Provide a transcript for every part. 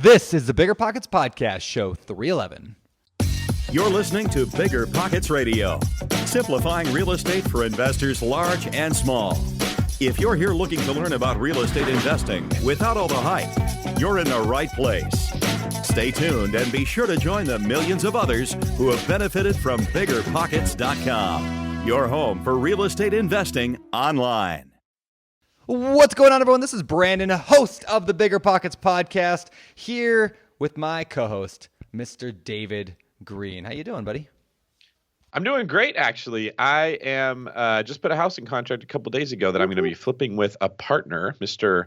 This is the BiggerPockets Podcast, show 311. You're listening to BiggerPockets Radio, simplifying real estate for investors large and small. If you're here looking to learn about real estate investing without all the hype, you're in the right place. Stay tuned and be sure to join the millions of others who have benefited from BiggerPockets.com, your home for real estate investing online. What's going on, everyone? This is Brandon, host of the BiggerPockets Podcast, here with my co-host, Mr. David Green. How you doing, buddy? I'm doing great, actually. I am just put a housing contract a couple days ago that I'm going to be flipping with a partner, Mr.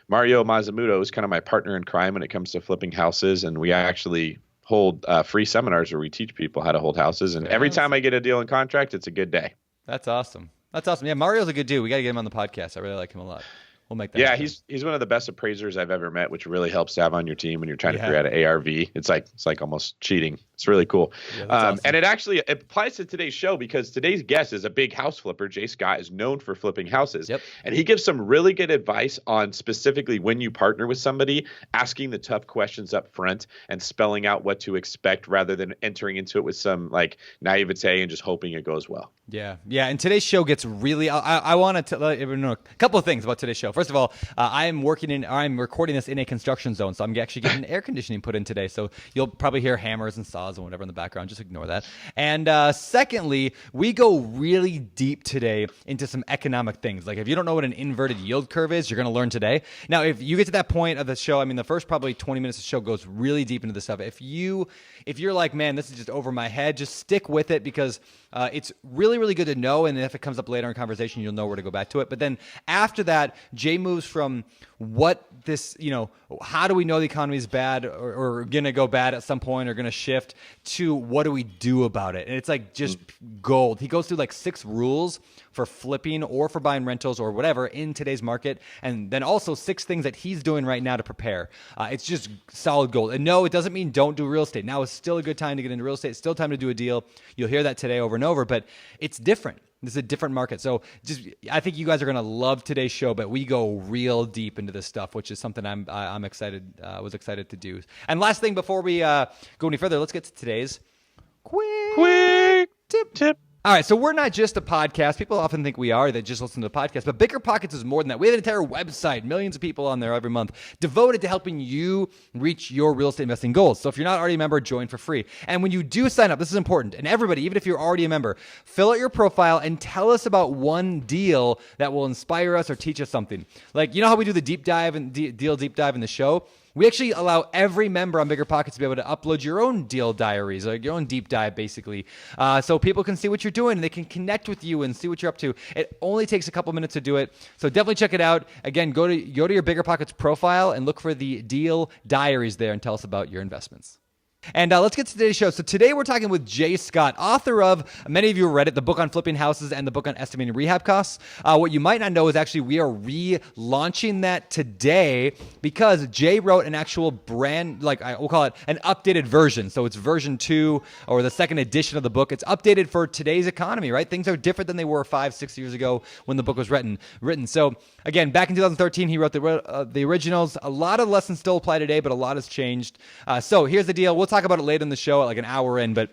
Mario Mazamuto is kind of my partner in crime when it comes to flipping houses, and we actually hold free seminars where we teach people how to hold houses, and every time I get a deal in contract, it's a good day. That's awesome. That's awesome. Yeah, Mario's a good dude. We got to get him on the podcast. I really like him a lot. We'll make that Yeah, happen. he's one of the best appraisers I've ever met, which really helps to have on your team when you're trying to figure out an ARV. It's like almost cheating. It's really cool. Yeah, awesome. And it applies to today's show because today's guest is a big house flipper. Jay Scott is known for flipping houses. Yep. And he gives some really good advice on specifically when you partner with somebody, asking the tough questions up front and spelling out what to expect rather than entering into it with some like naivete and just hoping it goes well. Yeah. And today's show gets really. I want to let everyone know a couple of things about today's show. First of all, I'm recording this in a construction zone, so I'm actually getting air conditioning put in today. So you'll probably hear hammers and saws and whatever in the background. Just ignore that. And secondly, we go really deep today into some economic things. Like if you don't know what an inverted yield curve is, you're going to learn today. Now, if you get to that point of the show, I mean, the first probably 20 minutes of the show goes really deep into this stuff. If you're like, man, this is just over my head, just stick with it because it's really, really good to know. And if it comes up later in conversation, you'll know where to go back to it. But then after that, Jay moves from how do we know the economy is bad or going to go bad at some point or going to shift to what do we do about it? And it's like just gold. He goes through like 6 rules for flipping or for buying rentals or whatever in today's market. And then also 6 things that he's doing right now to prepare. It's just solid gold. And no, it doesn't mean don't do real estate. Now is still a good time to get into real estate. It's still time to do a deal. You'll hear that today over and over, but it's different. This is a different market. So I think you guys are going to love today's show, but we go real deep into this stuff, which is something I'm excited, was excited to do. And last thing before we go any further, let's get to today's quick tip. All right, so we're not just a podcast. People often think we are. They just listen to the podcast. But BiggerPockets is more than that. We have an entire website, millions of people on there every month, devoted to helping you reach your real estate investing goals. So if you're not already a member, join for free. And when you do sign up, this is important. And everybody, even if you're already a member, fill out your profile and tell us about one deal that will inspire us or teach us something. Like, you know how we do the deep dive and deal deep dive in the show? We actually allow every member on BiggerPockets to be able to upload your own deal diaries, like your own deep dive, basically, so people can see what you're doing and they can connect with you and see what you're up to. It only takes a couple minutes to do it, so definitely check it out. Again, go to your BiggerPockets profile and look for the deal diaries there and tell us about your investments. And let's get to today's show. So today we're talking with Jay Scott, author of, many of you read it, the book on flipping houses and the book on estimating rehab costs. What you might not know is actually we are relaunching that today because Jay wrote an actual brand, we'll call it an updated version. So it's version 2 or the second edition of the book. It's updated for today's economy, right? Things are different than they were 5-6 years ago when the book was written. So again, back in 2013, he wrote the originals. A lot of lessons still apply today, but a lot has changed. So here's the deal. We'll talk about it later in the show at like an hour in, but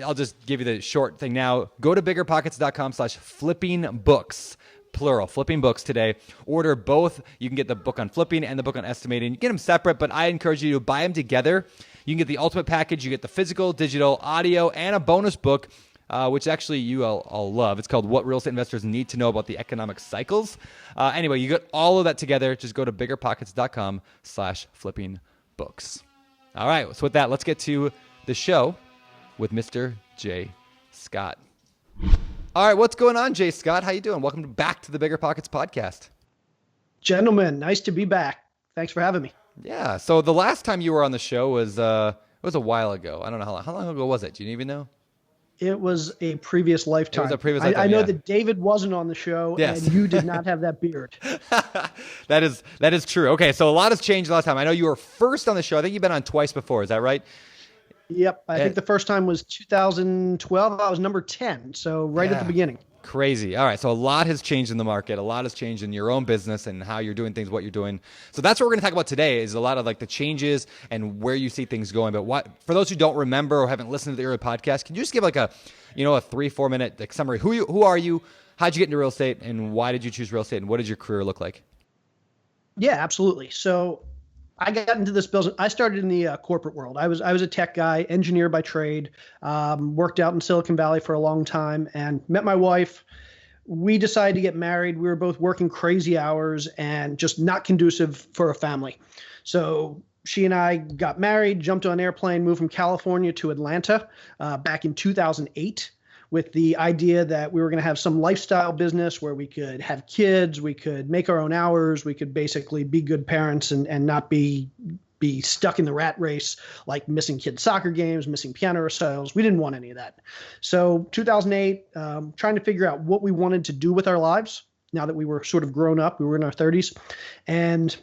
I'll just give you the short thing now. Go to biggerpockets.com/flippingbooks, plural, flipping books today. Order both. You can get the book on flipping and the book on estimating. You get them separate, but I encourage you to buy them together. You can get the ultimate package. You get the physical, digital, audio, and a bonus book, which actually you all love. It's called What Real Estate Investors Need to Know About the Economic Cycles. Anyway, you get all of that together. Just go to biggerpockets.com/flippingbooks. All right, so with that, let's get to the show with Mr. Jay Scott. All right, what's going on, Jay Scott? How you doing? Welcome back to the BiggerPockets podcast. Gentlemen, nice to be back. Thanks for having me. Yeah, so the last time you were on the show was a while ago. I don't know how long ago was it? Do you even know? It was a previous lifetime. It was a previous lifetime, I know that David wasn't on the show, yes. And you did not have that beard. That is true. Okay, so a lot has changed last time. I know you were first on the show. I think you've been on twice before. Is that right? Yep. I think the first time was 2012. I was number 10, so right at the beginning. Crazy. All right. So a lot has changed in the market. A lot has changed in your own business and how you're doing things, what you're doing. So that's what we're going to talk about today is a lot of like the changes and where you see things going. But what, for those who don't remember or haven't listened to the early podcast, can you just give like a 3-4 minute like summary? Who are you? How'd you get into real estate and why did you choose real estate and what did your career look like? Yeah, absolutely. So I got into this business. I started in the corporate world. I was a tech guy, engineer by trade, worked out in Silicon Valley for a long time and met my wife. We decided to get married. We were both working crazy hours and just not conducive for a family. So she and I got married, jumped on an airplane, moved from California to Atlanta back in 2008. With the idea that we were going to have some lifestyle business where we could have kids, we could make our own hours, we could basically be good parents and not be stuck in the rat race, like missing kids' soccer games, missing piano recitals. We didn't want any of that. So 2008, trying to figure out what we wanted to do with our lives now that we were sort of grown up. We were in our 30s. And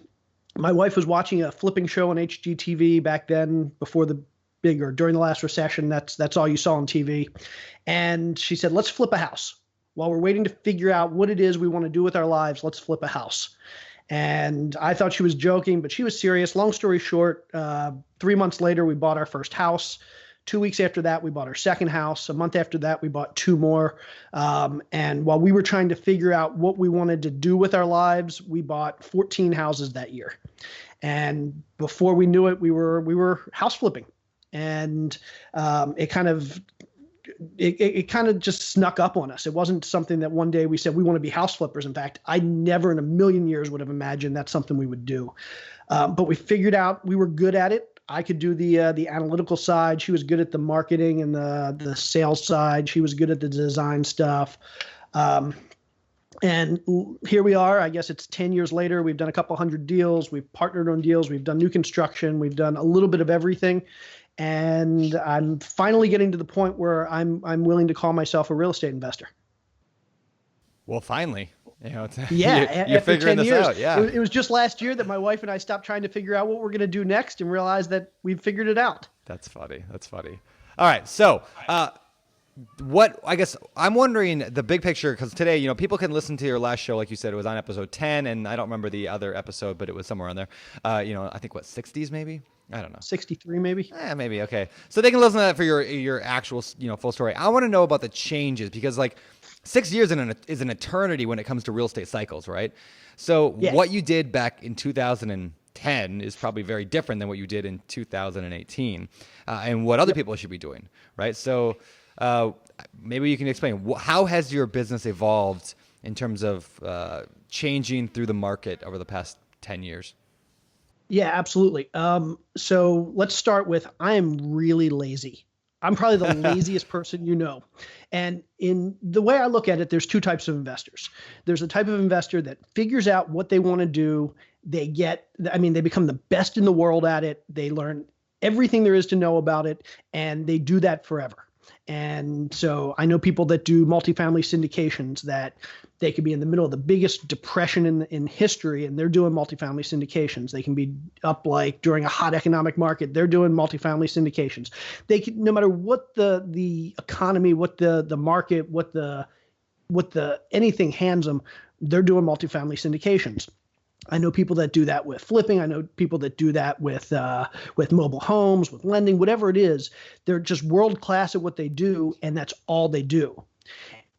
my wife was watching a flipping show on HGTV back then before the during the last recession. That's all you saw on TV. And she said, let's flip a house. While we're waiting to figure out what it is we want to do with our lives, let's flip a house. And I thought she was joking, but she was serious. Long story short, 3 months later, we bought our first house. 2 weeks after that, we bought our second house. A month after that, we bought 2 more. And while we were trying to figure out what we wanted to do with our lives, we bought 14 houses that year. And before we knew it, we were house flipping. And it kind of just snuck up on us. It wasn't something that one day we said we want to be house flippers. In fact, I never in a million years would have imagined that's something we would do. But we figured out we were good at it. I could do the analytical side. She was good at the marketing and the sales side. She was good at the design stuff. And here we are. I guess it's 10 years later. We've done a couple hundred deals. We've partnered on deals. We've done new construction. We've done a little bit of everything. And I'm finally getting to the point where I'm willing to call myself a real estate investor. Well, finally, Yeah, you're figuring 10 this years. out. Yeah, it was just last year that my wife and I stopped trying to figure out what we're going to do next and realized that we've figured it out. That's funny. All right, so what I guess I'm wondering the big picture, because today, people can listen to your last show, like you said, it was on episode 10, and I don't remember the other episode, but it was somewhere on there. I think 60s maybe. I don't know. 63 maybe. Maybe. Okay. So they can listen to that for your actual, full story. I want to know about the changes because like 6 years is an eternity when it comes to real estate cycles, right? So what you did back in 2010 is probably very different than what you did in 2018 and what other people should be doing, right? So maybe you can explain how has your business evolved in terms of changing through the market over the past 10 years? Yeah, absolutely. So let's start with I am really lazy. I'm probably the laziest person you know. And in the way I look at it, there's 2 types of investors. There's a type of investor that figures out what they want to do. They become the best in the world at it. They learn everything there is to know about it, and they do that forever. And so I know people that do multifamily syndications that they could be in the middle of the biggest depression in history, and they're doing multifamily syndications. They can be up like during a hot economic market. They're doing multifamily syndications. They can, no matter what the economy, what the market, what the anything hands them, they're doing multifamily syndications. I know people that do that with flipping. I know people that do that with mobile homes, with lending, whatever it is. They're just world class at what they do, and that's all they do.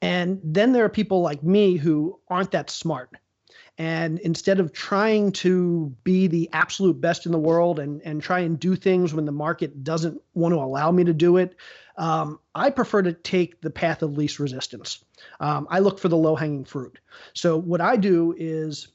And then there are people like me who aren't that smart. And instead of trying to be the absolute best in the world and try and do things when the market doesn't want to allow me to do it, I prefer to take the path of least resistance. I look for the low-hanging fruit. So what I do is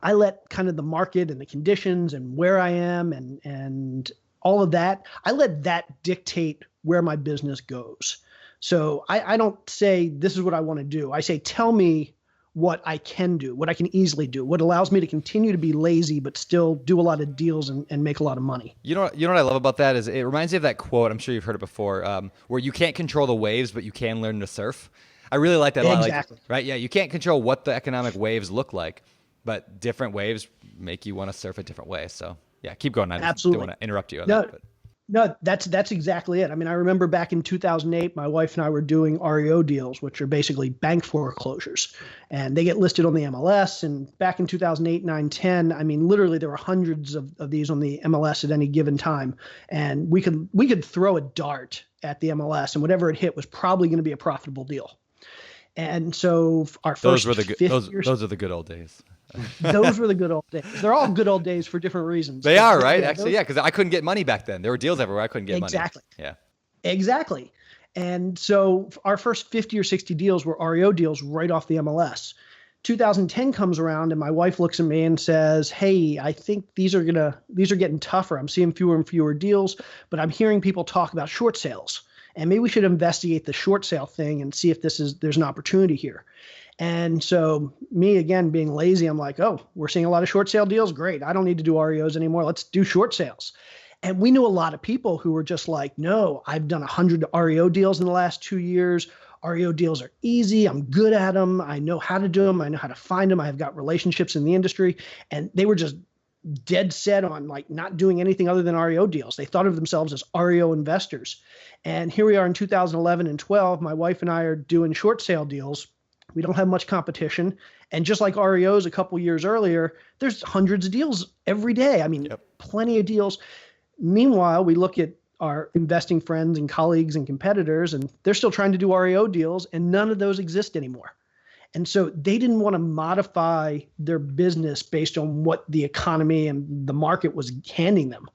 I let kind of the market and the conditions and where I am and all of that, I let that dictate where my business goes. So I don't say this is what I want to do. I say, tell me what I can do, what I can easily do, what allows me to continue to be lazy but still do a lot of deals and make a lot of money. You know what I love about that is it reminds me of that quote, I'm sure you've heard it before, where you can't control the waves, but you can learn to surf. I really like that a lot. Exactly. Right? Yeah, you can't control what the economic waves look like, but different waves make you want to surf a different way. So yeah, keep going. I Absolutely. don't want to interrupt you on that. But. No, that's exactly it. I mean, I remember back in 2008, my wife and I were doing REO deals, which are basically bank foreclosures, and they get listed on the MLS. And back in 2008, 9, 10, I mean, literally there were hundreds of these on the MLS at any given time, and we could throw a dart at the MLS, and whatever it hit was probably going to be a profitable deal. And so our first those are the good old days. those were the good old days. They're all good old days for different reasons. They are, right? Actually, yeah, because I couldn't get money back then. There were deals everywhere. I couldn't get money. Exactly. Yeah. Exactly. And so our first 50 or 60 deals were REO deals right off the MLS. 2010 comes around and my wife looks at me and says, "Hey, I think these are getting tougher. I'm seeing fewer and fewer deals, but I'm hearing people talk about short sales. And maybe we should investigate the short sale thing and see if there's an opportunity here." And so me, again, being lazy, I'm like, oh, we're seeing a lot of short sale deals. Great. I don't need to do REOs anymore. Let's do short sales. And we knew a lot of people who were just like, no, I've done 100 REO deals in the last 2 years. REO deals are easy. I'm good at them. I know how to do them. I know how to find them. I've got relationships in the industry. And they were just dead set on like not doing anything other than REO deals. They thought of themselves as REO investors. And here we are in 2011 and 12. My wife and I are doing short sale deals. We don't have much competition. And just like REOs a couple years earlier, there's hundreds of deals every day. I mean, plenty of deals. Meanwhile, we look at our investing friends and colleagues and competitors, and they're still trying to do REO deals, and none of those exist anymore. And so they didn't want to modify their business based on what the economy and the market was handing them.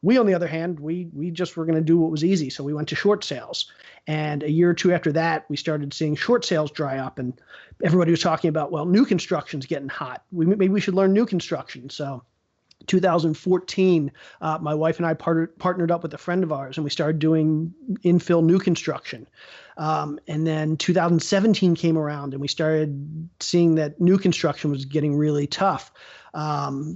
We, on the other hand, we just were going to do what was easy. So we went to short sales. And a year or two after that, we started seeing short sales dry up. And everybody was talking about, well, new construction's getting hot. Maybe we should learn new construction. So 2014, my wife and I partnered up with a friend of ours, and we started doing infill new construction. And then 2017 came around, and we started seeing that new construction was getting really tough.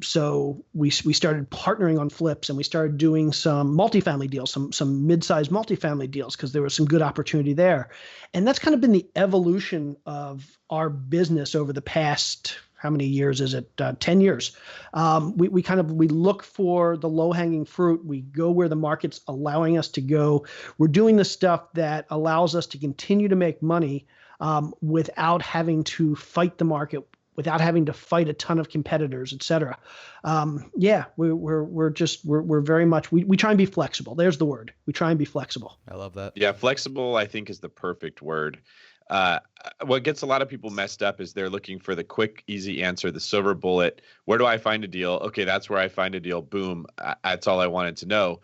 So we started partnering on flips, and we started doing some multifamily deals, some mid-sized multifamily deals, because there was some good opportunity there. And that's kind of been the evolution of our business over the past, how many years is it? 10 years. We look for the low-hanging fruit. We go where the market's allowing us to go. We're doing the stuff that allows us to continue to make money without having to fight the market, without having to fight a ton of competitors, et cetera. We're very much, we try and be flexible. There's the word. We try and be flexible. I love that. Yeah, flexible, I think, is the perfect word. What gets a lot of people messed up is they're looking for the quick, easy answer, the silver bullet. Where do I find a deal? Okay, that's where I find a deal. Boom. That's all I wanted to know.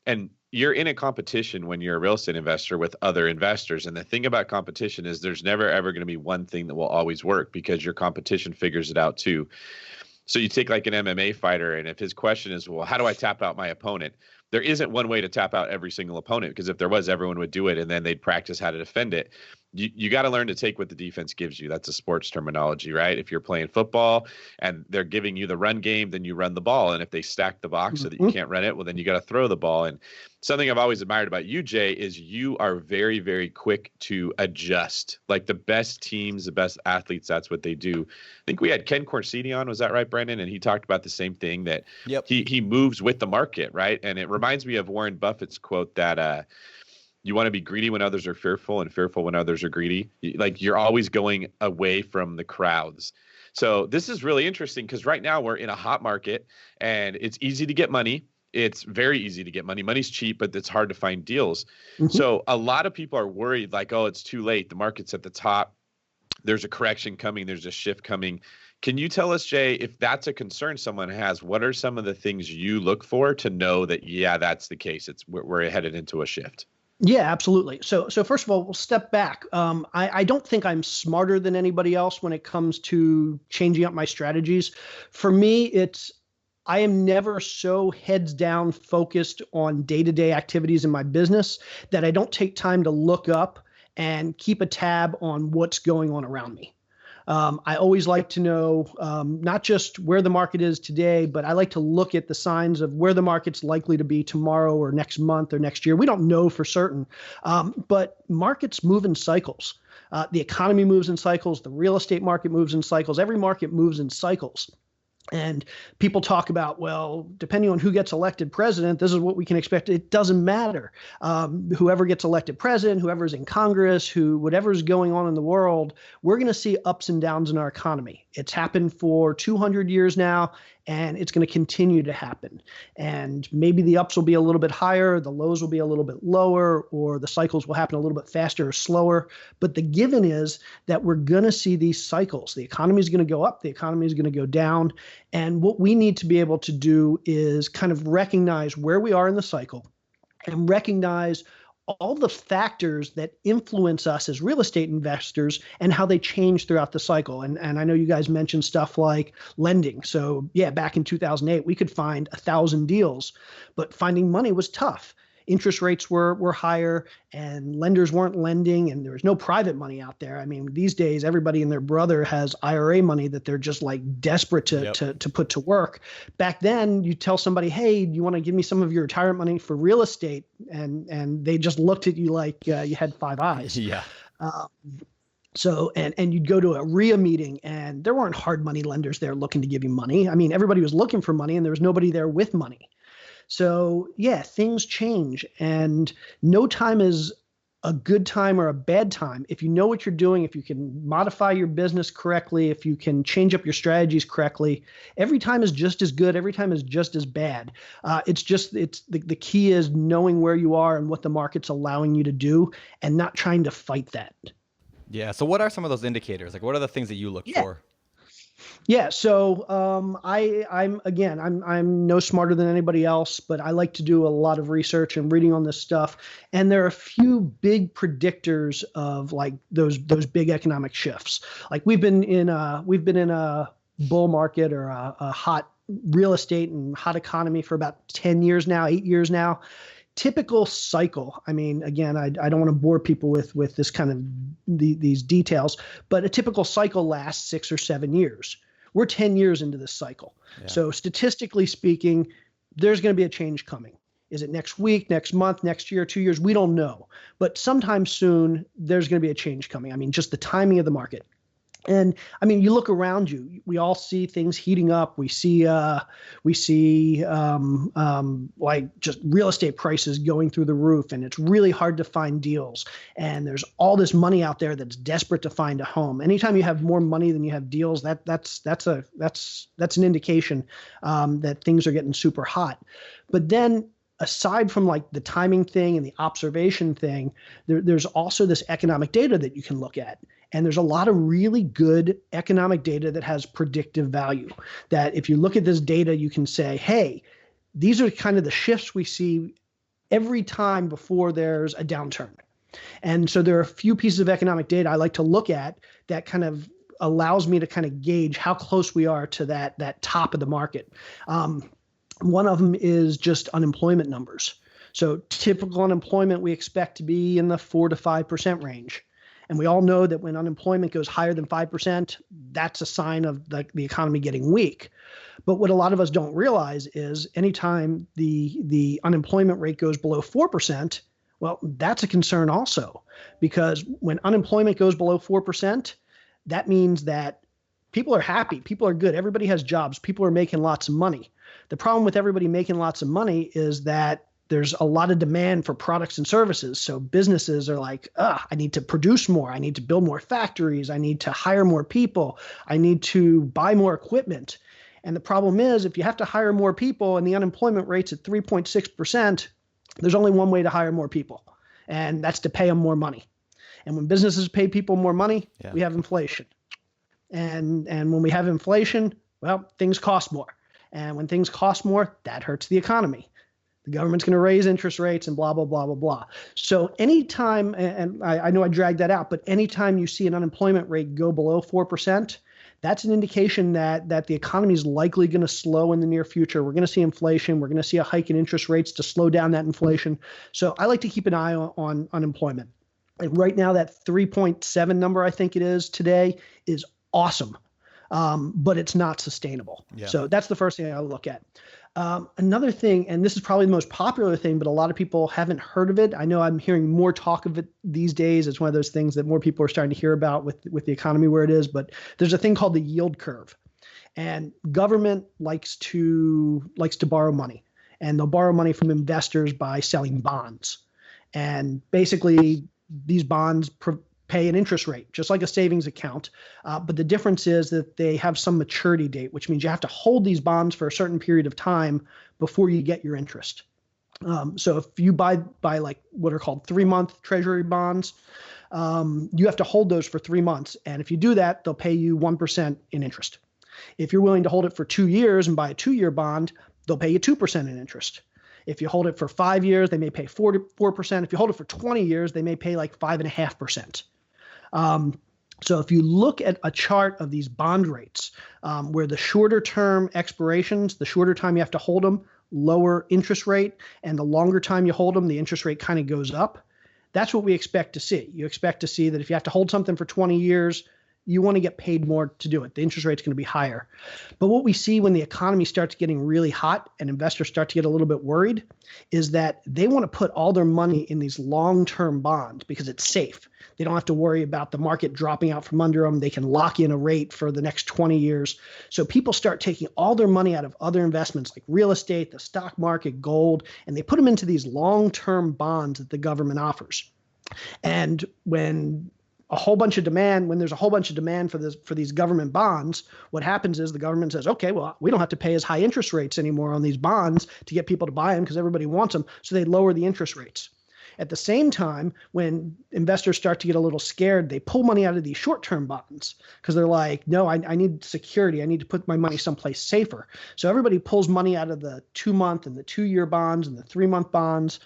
And you're in a competition when you're a real estate investor with other investors. And the thing about competition is there's never, ever going to be one thing that will always work, because your competition figures it out too. So you take like an MMA fighter, and if his question is, well, how do I tap out my opponent? There isn't one way to tap out every single opponent, because if there was, everyone would do it, and then they'd practice how to defend it. You got to learn to take what the defense gives you. That's a sports terminology, right? If you're playing football and they're giving you the run game, then you run the ball. And if they stack the box so that you can't run it, well, then you got to throw the ball. And something I've always admired about you, Jay, is you are very, very quick to adjust. Like the best teams, the best athletes, that's what they do. I think we had Ken Corsini on, was that right, Brendan? And he talked about the same thing, that he moves with the market, right? And it reminds me of Warren Buffett's quote that you want to be greedy when others are fearful, and fearful when others are greedy. Like you're always going away from the crowds. So this is really interesting, because right now we're in a hot market, and it's easy to get money. It's very easy to get money. Money's cheap, but it's hard to find deals. So a lot of people are worried, like, oh, it's too late. The market's at the top. There's a correction coming. There's a shift coming. Can you tell us, Jay, if that's a concern someone has, what are some of the things you look for to know that, yeah, that's the case? We're headed into a shift. Yeah, absolutely. So first of all, we'll step back. I don't think I'm smarter than anybody else when it comes to changing up my strategies. For me, I am never so heads down focused on day-to-day activities in my business that I don't take time to look up and keep a tab on what's going on around me. I always like to know not just where the market is today, but I like to look at the signs of where the market's likely to be tomorrow or next month or next year. We don't know for certain, but markets move in cycles. The economy moves in cycles. The real estate market moves in cycles. Every market moves in cycles. And people talk about, well, depending on who gets elected president, this is what we can expect. It doesn't matter. Whoever gets elected president, whoever's in Congress, whatever's going on in the world, we're going to see ups and downs in our economy. It's happened for 200 years now, and it's going to continue to happen. And maybe the ups will be a little bit higher, the lows will be a little bit lower, or the cycles will happen a little bit faster or slower. But the given is that we're going to see these cycles. The economy is going to go up, the economy is going to go down. And what we need to be able to do is kind of recognize where we are in the cycle and recognize all the factors that influence us as real estate investors and how they change throughout the cycle. And I know you guys mentioned stuff like lending. So yeah, back in 2008, we could find 1,000 deals, but finding money was tough. Interest rates were higher and lenders weren't lending and there was no private money out there. I mean, these days, everybody and their brother has IRA money that they're just like desperate to put to work. Back then, you tell somebody, hey, do you want to give me some of your retirement money for real estate? And they just looked at you like you had 5 eyes. Yeah. So, and you'd go to a RIA meeting and there weren't hard money lenders there looking to give you money. I mean, everybody was looking for money and there was nobody there with money. So yeah, things change and no time is a good time or a bad time. If you know what you're doing, if you can modify your business correctly, if you can change up your strategies correctly, every time is just as good. Every time is just as bad. It's the key is knowing where you are and what the market's allowing you to do and not trying to fight that. Yeah. So what are some of those indicators? Like what are the things that you look for? Yeah, so I'm no smarter than anybody else, but I like to do a lot of research and reading on this stuff. And there are a few big predictors of like those big economic shifts. Like we've been in a bull market or a hot real estate and hot economy for about 10 years now, 8 years now. Typical cycle. I mean, again, I don't want to bore people with this kind of these details, but a typical cycle lasts 6 or 7 years. We're 10 years into this cycle. Yeah. So statistically speaking, there's going to be a change coming. Is it next week, next month, next year, 2 years? We don't know. But sometime soon, there's going to be a change coming. I mean, just the timing of the market. And I mean, you look around you, we all see things heating up. We see like just real estate prices going through the roof, and it's really hard to find deals. And there's all this money out there that's desperate to find a home. Anytime you have more money than you have deals, that's an indication that things are getting super hot. But then, aside from like the timing thing and the observation thing, there's also this economic data that you can look at. And there's a lot of really good economic data that has predictive value, that if you look at this data, you can say, hey, these are kind of the shifts we see every time before there's a downturn. And so there are a few pieces of economic data I like to look at that kind of allows me to kind of gauge how close we are to that top of the market. One of them is just unemployment numbers. So typical unemployment we expect to be in the 4 to 5% range. And we all know that when unemployment goes higher than 5%, that's a sign of the economy getting weak. But what a lot of us don't realize is anytime the unemployment rate goes below 4%, well, that's a concern also. Because when unemployment goes below 4%, that means that people are happy, people are good, everybody has jobs, people are making lots of money. The problem with everybody making lots of money is that there's a lot of demand for products and services. So businesses are like, I need to produce more. I need to build more factories. I need to hire more people. I need to buy more equipment. And the problem is if you have to hire more people and the unemployment rate's at 3.6%, there's only one way to hire more people, and that's to pay them more money. And when businesses pay people more money, we have inflation. And when we have inflation, well, things cost more. And when things cost more, that hurts the economy. The government's going to raise interest rates and blah, blah, blah, blah, blah. So anytime, and I know I dragged that out, but anytime you see an unemployment rate go below 4%, that's an indication that the economy is likely going to slow in the near future. We're going to see inflation. We're going to see a hike in interest rates to slow down that inflation. So I like to keep an eye on unemployment. And right now, that 3.7 number, I think it is today, is awesome. But it's not sustainable. Yeah. So that's the first thing I look at. Another thing, and this is probably the most popular thing, but a lot of people haven't heard of it. I know I'm hearing more talk of it these days. It's one of those things that more people are starting to hear about with the economy where it is. But there's a thing called the yield curve. And government likes to borrow money, and they'll borrow money from investors by selling bonds. And basically, these bonds pay an interest rate, just like a savings account. But the difference is that they have some maturity date, which means you have to hold these bonds for a certain period of time before you get your interest. So if you buy like what are called 3-month treasury bonds, you have to hold those for 3 months. And if you do that, they'll pay you 1% in interest. If you're willing to hold it for 2 years and buy a 2-year bond, they'll pay you 2% in interest. If you hold it for 5 years, they may pay 4%. If you hold it for 20 years, they may pay like 5.5%. So if you look at a chart of these bond rates, where the shorter term expirations, the shorter time you have to hold them, lower interest rate, and the longer time you hold them, the interest rate kind of goes up. That's what we expect to see. You expect to see that if you have to hold something for 20 years, you want to get paid more to do it. The interest rate's going to be higher. But what we see when the economy starts getting really hot and investors start to get a little bit worried is that they want to put all their money in these long-term bonds because it's safe. They don't have to worry about the market dropping out from under them. They can lock in a rate for the next 20 years. So people start taking all their money out of other investments like real estate, the stock market, gold, and they put them into these long-term bonds that the government offers. And when there's a whole bunch of demand for these government bonds, what happens is the government says, okay, well, we don't have to pay as high interest rates anymore on these bonds to get people to buy them because everybody wants them. So they lower the interest rates. At the same time, when investors start to get a little scared, they pull money out of these short-term bonds because they're like, no, I need security. I need to put my money someplace safer. So everybody pulls money out of the 2-month and the 2-year bonds and the 3-month bonds.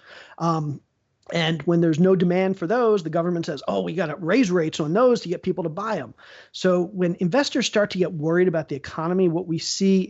And when there's no demand for those, the government says, oh, we got to raise rates on those to get people to buy them. So when investors start to get worried about the economy, what we see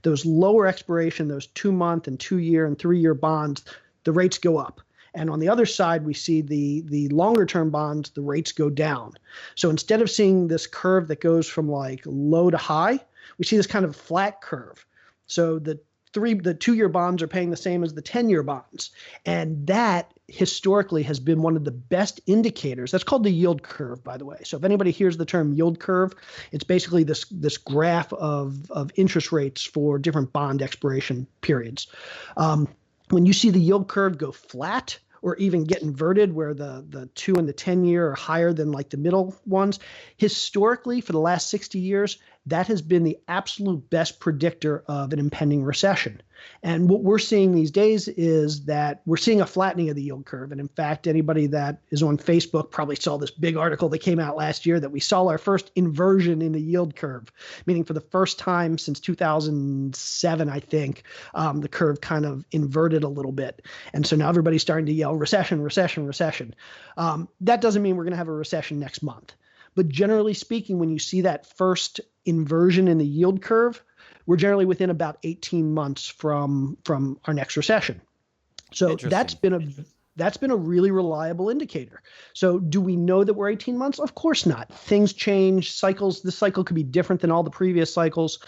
those lower expiration, those 2-month and 2-year and 3-year bonds, the rates go up. And on the other side, we see the longer term bonds, the rates go down. So instead of seeing this curve that goes from like low to high, we see this kind of flat curve. So the 2-year bonds are paying the same as the 10-year bonds. And that historically has been one of the best indicators. That's called the yield curve, by the way. So if anybody hears the term yield curve, it's basically this graph of interest rates for different bond expiration periods. When you see the yield curve go flat or even get inverted where the 2 and the 10-year are higher than like the middle ones, historically for the last 60 years, that has been the absolute best predictor of an impending recession. And what we're seeing these days is that we're seeing a flattening of the yield curve. And in fact, anybody that is on Facebook probably saw this big article that came out last year that we saw our first inversion in the yield curve, meaning for the first time since 2007, I think, the curve kind of inverted a little bit. And so now everybody's starting to yell recession, recession, recession. That doesn't mean we're going to have a recession next month. But generally speaking, when you see that first inversion in the yield curve, we're generally within about 18 months from our next recession. So that's been a really reliable indicator. So do we know that we're 18 months? Of course not. Things change, cycles. This cycle could be different than all the previous cycles,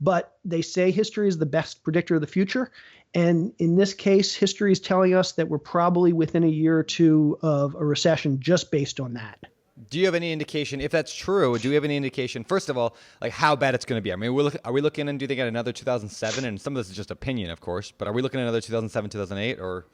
but they say history is the best predictor of the future. And in this case, history is telling us that we're probably within a year or two of a recession just based on that. Do you have any indication, if that's true, do we have any indication, first of all, like how bad it's going to be? I mean, are we looking, and do you think, at another 2007? And some of this is just opinion, of course, but are we looking at another 2007, 2008, or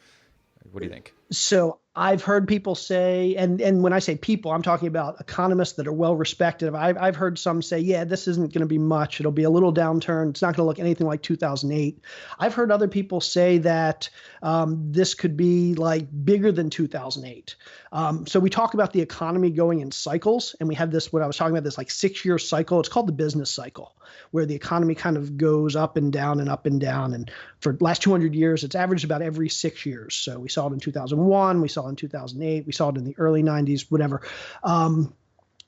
what do you think? So I've heard people say, and when I say people, I'm talking about economists that are well respected. I've heard some say, yeah, this isn't going to be much. It'll be a little downturn. It's not going to look anything like 2008. I've heard other people say that this could be like bigger than 2008. So we talk about the economy going in cycles, and we have this, what I was talking about, this like 6-year cycle. It's called the business cycle, where the economy kind of goes up and down and up and down. And for the last 200 years, it's averaged about every 6 years. So we saw it in 2001, we saw it in 2008, we saw it in the early 90s, whatever.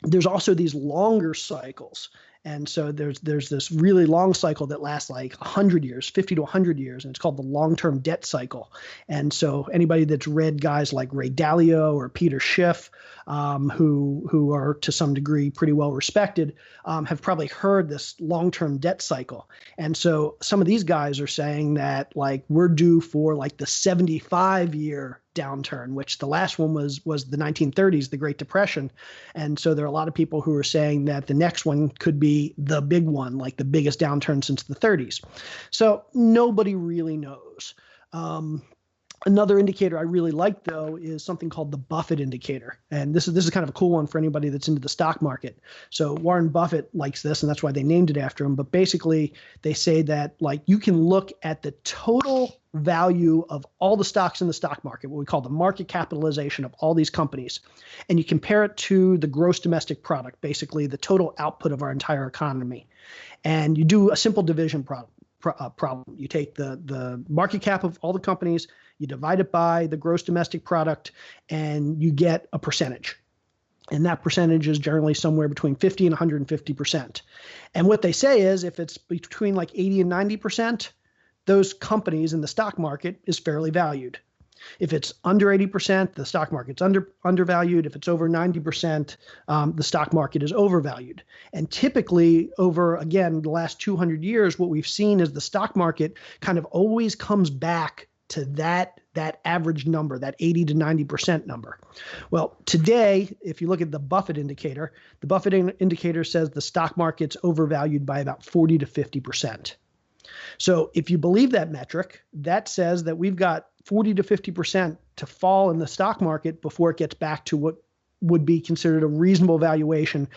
There's also these longer cycles. And so there's this really long cycle that lasts like 100 years, 50 to 100 years, and it's called the long-term debt cycle. And so anybody that's read guys like Ray Dalio or Peter Schiff, who are to some degree pretty well respected, have probably heard this long-term debt cycle. And so some of these guys are saying that like we're due for like the 75-year downturn, which the last one was the 1930s, the Great Depression. And so there are a lot of people who are saying that the next one could be the big one, like the biggest downturn since the 30s. So nobody really knows. Another indicator I really like, though, is something called the Buffett indicator. And this is kind of a cool one for anybody that's into the stock market. So Warren Buffett likes this, and that's why they named it after him. But basically, they say that like you can look at the total value of all the stocks in the stock market, what we call the market capitalization of all these companies, and you compare it to the gross domestic product, basically the total output of our entire economy. And you do a simple division problem. You take the market cap of all the companies, you divide it by the gross domestic product, and you get a percentage. And that percentage is generally somewhere between 50 and 150%. And what they say is if it's between like 80 and 90%, those companies in the stock market is fairly valued. If it's under 80%, the stock market's undervalued. If it's over 90%, the stock market is overvalued. And typically over, again, the last 200 years, what we've seen is the stock market kind of always comes back to that average number, that 80 to 90% number. Well, today, if you look at the Buffett indicator, the Buffett indicator says the stock market's overvalued by about 40 to 50%. So if you believe that metric, that says that we've got 40 to 50% to fall in the stock market before it gets back to what would be considered a reasonable valuation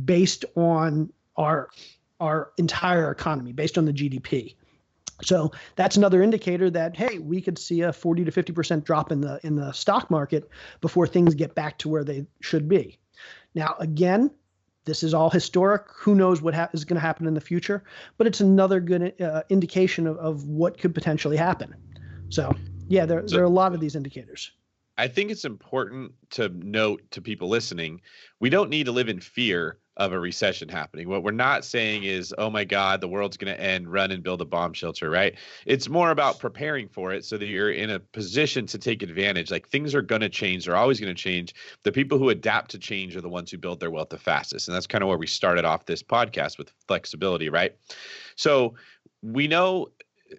based on our entire economy, based on the GDP. So that's another indicator that, hey, we could see a 40 to 50% drop in the stock market before things get back to where they should be. Now, again, this is all historic. Who knows what is going to happen in the future? But it's another good indication of what could potentially happen. So, yeah, there are a lot of these indicators. I think it's important to note to people listening, we don't need to live in fear of a recession happening. What we're not saying is, oh my God, the world's going to end, run and build a bomb shelter, right? It's more about preparing for it so that you're in a position to take advantage. Like things are going to change. They're always going to change. The people who adapt to change are the ones who build their wealth the fastest. And that's kind of where we started off this podcast with flexibility, right? So we know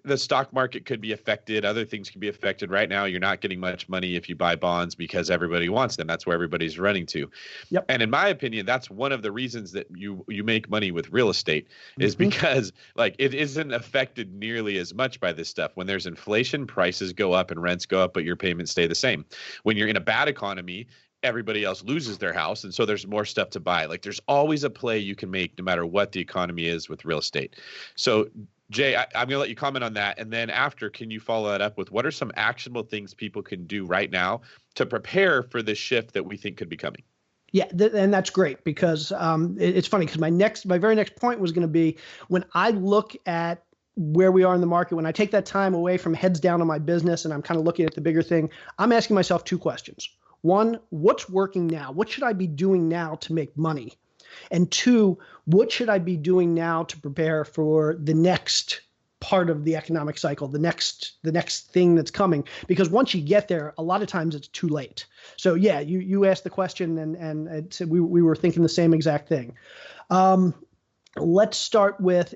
the stock market could be affected. Other things can be affected. Right now, you're not getting much money if you buy bonds because everybody wants them. That's where everybody's running to. Yep. And in my opinion, that's one of the reasons that you make money with real estate is because like it isn't affected nearly as much by this stuff. When there's inflation, prices go up and rents go up, but your payments stay the same. When you're in a bad economy, everybody else loses their house. And so there's more stuff to buy. Like there's always a play you can make no matter what the economy is with real estate. So Jay, I'm going to let you comment on that. And then after, can you follow that up with what are some actionable things people can do right now to prepare for this shift that we think could be coming? Yeah, and that's great because it's funny because my very next point was going to be when I look at where we are in the market, when I take that time away from heads down on my business and I'm kind of looking at the bigger thing, I'm asking myself two questions. One, what's working now? What should I be doing now to make money? And two, what should I be doing now to prepare for the next part of the economic cycle, the next thing that's coming? Because once you get there, a lot of times it's too late. So yeah, you asked the question and we were thinking the same exact thing. Let's start with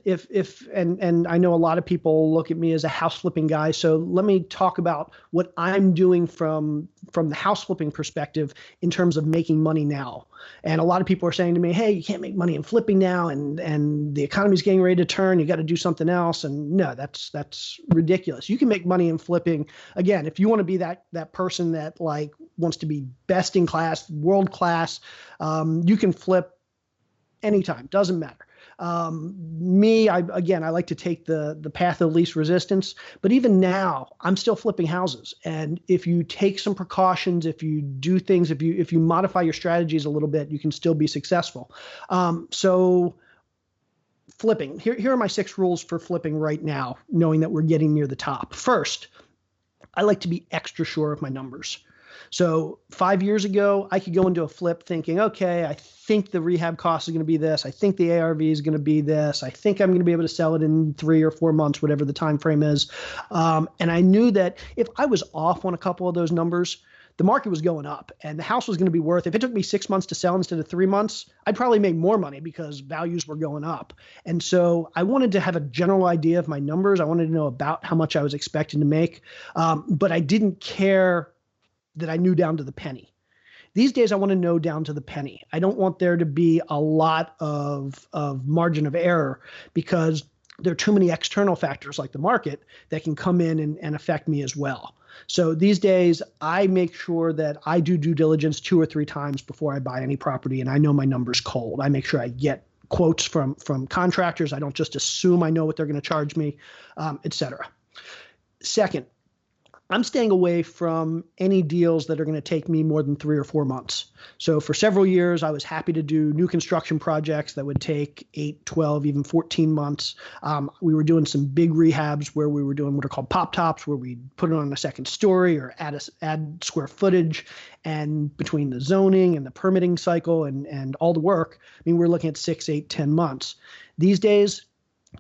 and I know a lot of people look at me as a house flipping guy. So let me talk about what I'm doing from the house flipping perspective in terms of making money now. And a lot of people are saying to me, hey, you can't make money in flipping now. And the economy's getting ready to turn. You got to do something else. And no, that's ridiculous. You can make money in flipping. Again, if you want to be that person that like wants to be best in class, world class, you can flip anytime. Doesn't matter. I like to take the path of least resistance, but even now I'm still flipping houses. And if you take some precautions, if you do things, if you modify your strategies a little bit, you can still be successful. So flipping, here are my 6 rules for flipping right now, knowing that we're getting near the top. First, I like to be extra sure of my numbers. So 5 years ago, I could go into a flip thinking, okay, I think the rehab cost is going to be this. I think the ARV is going to be this. I think I'm going to be able to sell it in 3 or 4 months, whatever the time frame is. And I knew that if I was off on a couple of those numbers, the market was going up and the house was going to be worth, if it took me 6 months to sell instead of 3 months, I'd probably make more money because values were going up. And so I wanted to have a general idea of my numbers. I wanted to know about how much I was expecting to make. But I didn't care that I knew down to the penny. These days, I want to know down to the penny. I don't want there to be a lot of margin of error, because there are too many external factors like the market that can come in and affect me as well. So these days, I make sure that I do due diligence 2 or 3 times before I buy any property, and I know my numbers cold. I make sure I get quotes from contractors. I don't just assume I know what they're going to charge me, et cetera. Second, I'm staying away from any deals that are going to take me more than 3 or 4 months. So for several years, I was happy to do new construction projects that would take 8, 12, even 14 months. We were doing some big rehabs where we were doing what are called pop tops, where we put it on a second story or add square footage. And between the zoning and the permitting cycle and all the work, I mean, we're looking at 6, 8, 10 months. These days,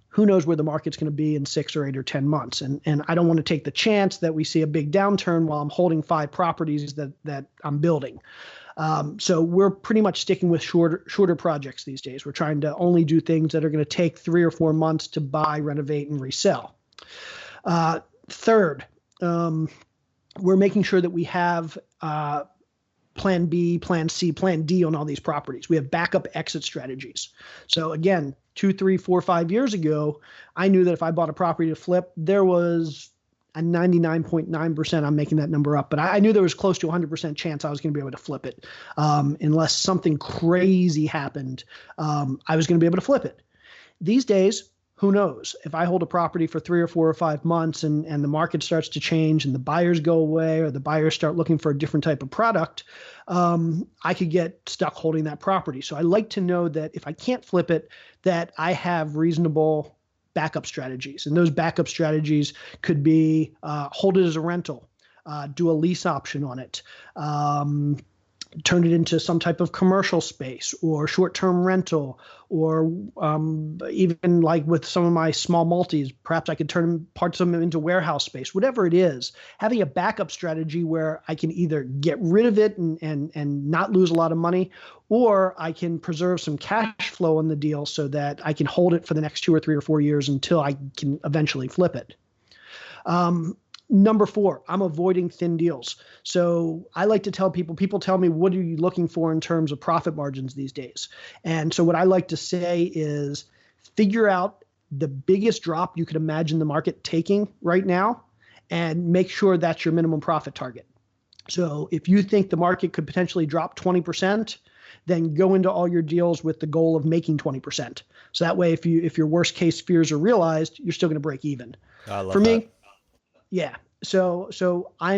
who knows where the market's going to be in 6 or 8 or 10 months. And I don't want to take the chance that we see a big downturn while I'm holding 5 properties that I'm building. So we're pretty much sticking with shorter projects these days. We're trying to only do things that are going to take 3 or 4 months to buy, renovate, and resell. Third, we're making sure that we have plan B, plan C, plan D on all these properties. We have backup exit strategies. So again, 2, 3, 4, 5 years ago, I knew that if I bought a property to flip, there was a 99.9%, I'm making that number up, but I knew there was close to 100% chance I was going to be able to flip it. Unless something crazy happened, I was going to be able to flip it. These days, who knows? If I hold a property for 3 or 4 or 5 months and the market starts to change and the buyers go away or the buyers start looking for a different type of product, I could get stuck holding that property. So I like to know that if I can't flip it, that I have reasonable backup strategies. And those backup strategies could be hold it as a rental, do a lease option on it, turn it into some type of commercial space or short-term rental, or even like with some of my small multis, perhaps I could turn parts of them into warehouse space. Whatever it is, having a backup strategy where I can either get rid of it and not lose a lot of money, or I can preserve some cash flow on the deal so that I can hold it for the next 2 or 3 or 4 years until I can eventually flip it. Number 4, I'm avoiding thin deals. So I like to tell people tell me, what are you looking for in terms of profit margins these days? And so what I like to say is figure out the biggest drop you could imagine the market taking right now and make sure that's your minimum profit target. So if you think the market could potentially drop 20%, then go into all your deals with the goal of making 20%. So that way, if your worst case fears are realized, you're still going to break even. I love For me, that. yeah. So my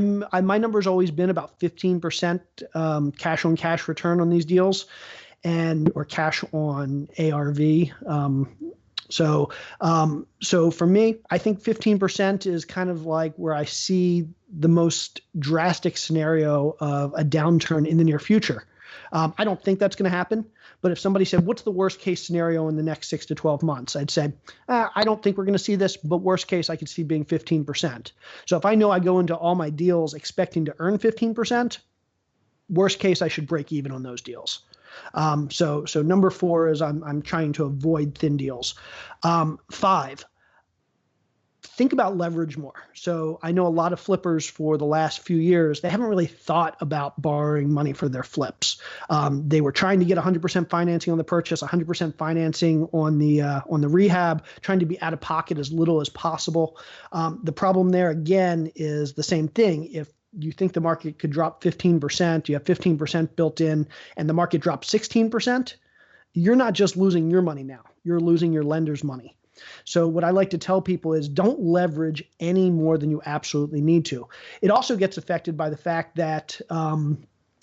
number's always been about 15% cash on cash return on these deals, or cash on ARV. So for me, I think 15% is kind of like where I see the most drastic scenario of a downturn in the near future. I don't think that's going to happen. But if somebody said, what's the worst case scenario in the next 6 to 12 months? I'd say, I don't think we're going to see this, but worst case I could see being 15%. So if I know I go into all my deals expecting to earn 15%, worst case I should break even on those deals. So number 4 is I'm trying to avoid thin deals. 5, think about leverage more. So I know a lot of flippers for the last few years, they haven't really thought about borrowing money for their flips. They were trying to get 100% financing on the purchase, 100% financing on the rehab, trying to be out of pocket as little as possible. The problem there again is the same thing. If you think the market could drop 15%, you have 15% built in, and the market drops 16%, you're not just losing your money now, you're losing your lender's money. So what I like to tell people is don't leverage any more than you absolutely need to. It also gets affected by the fact that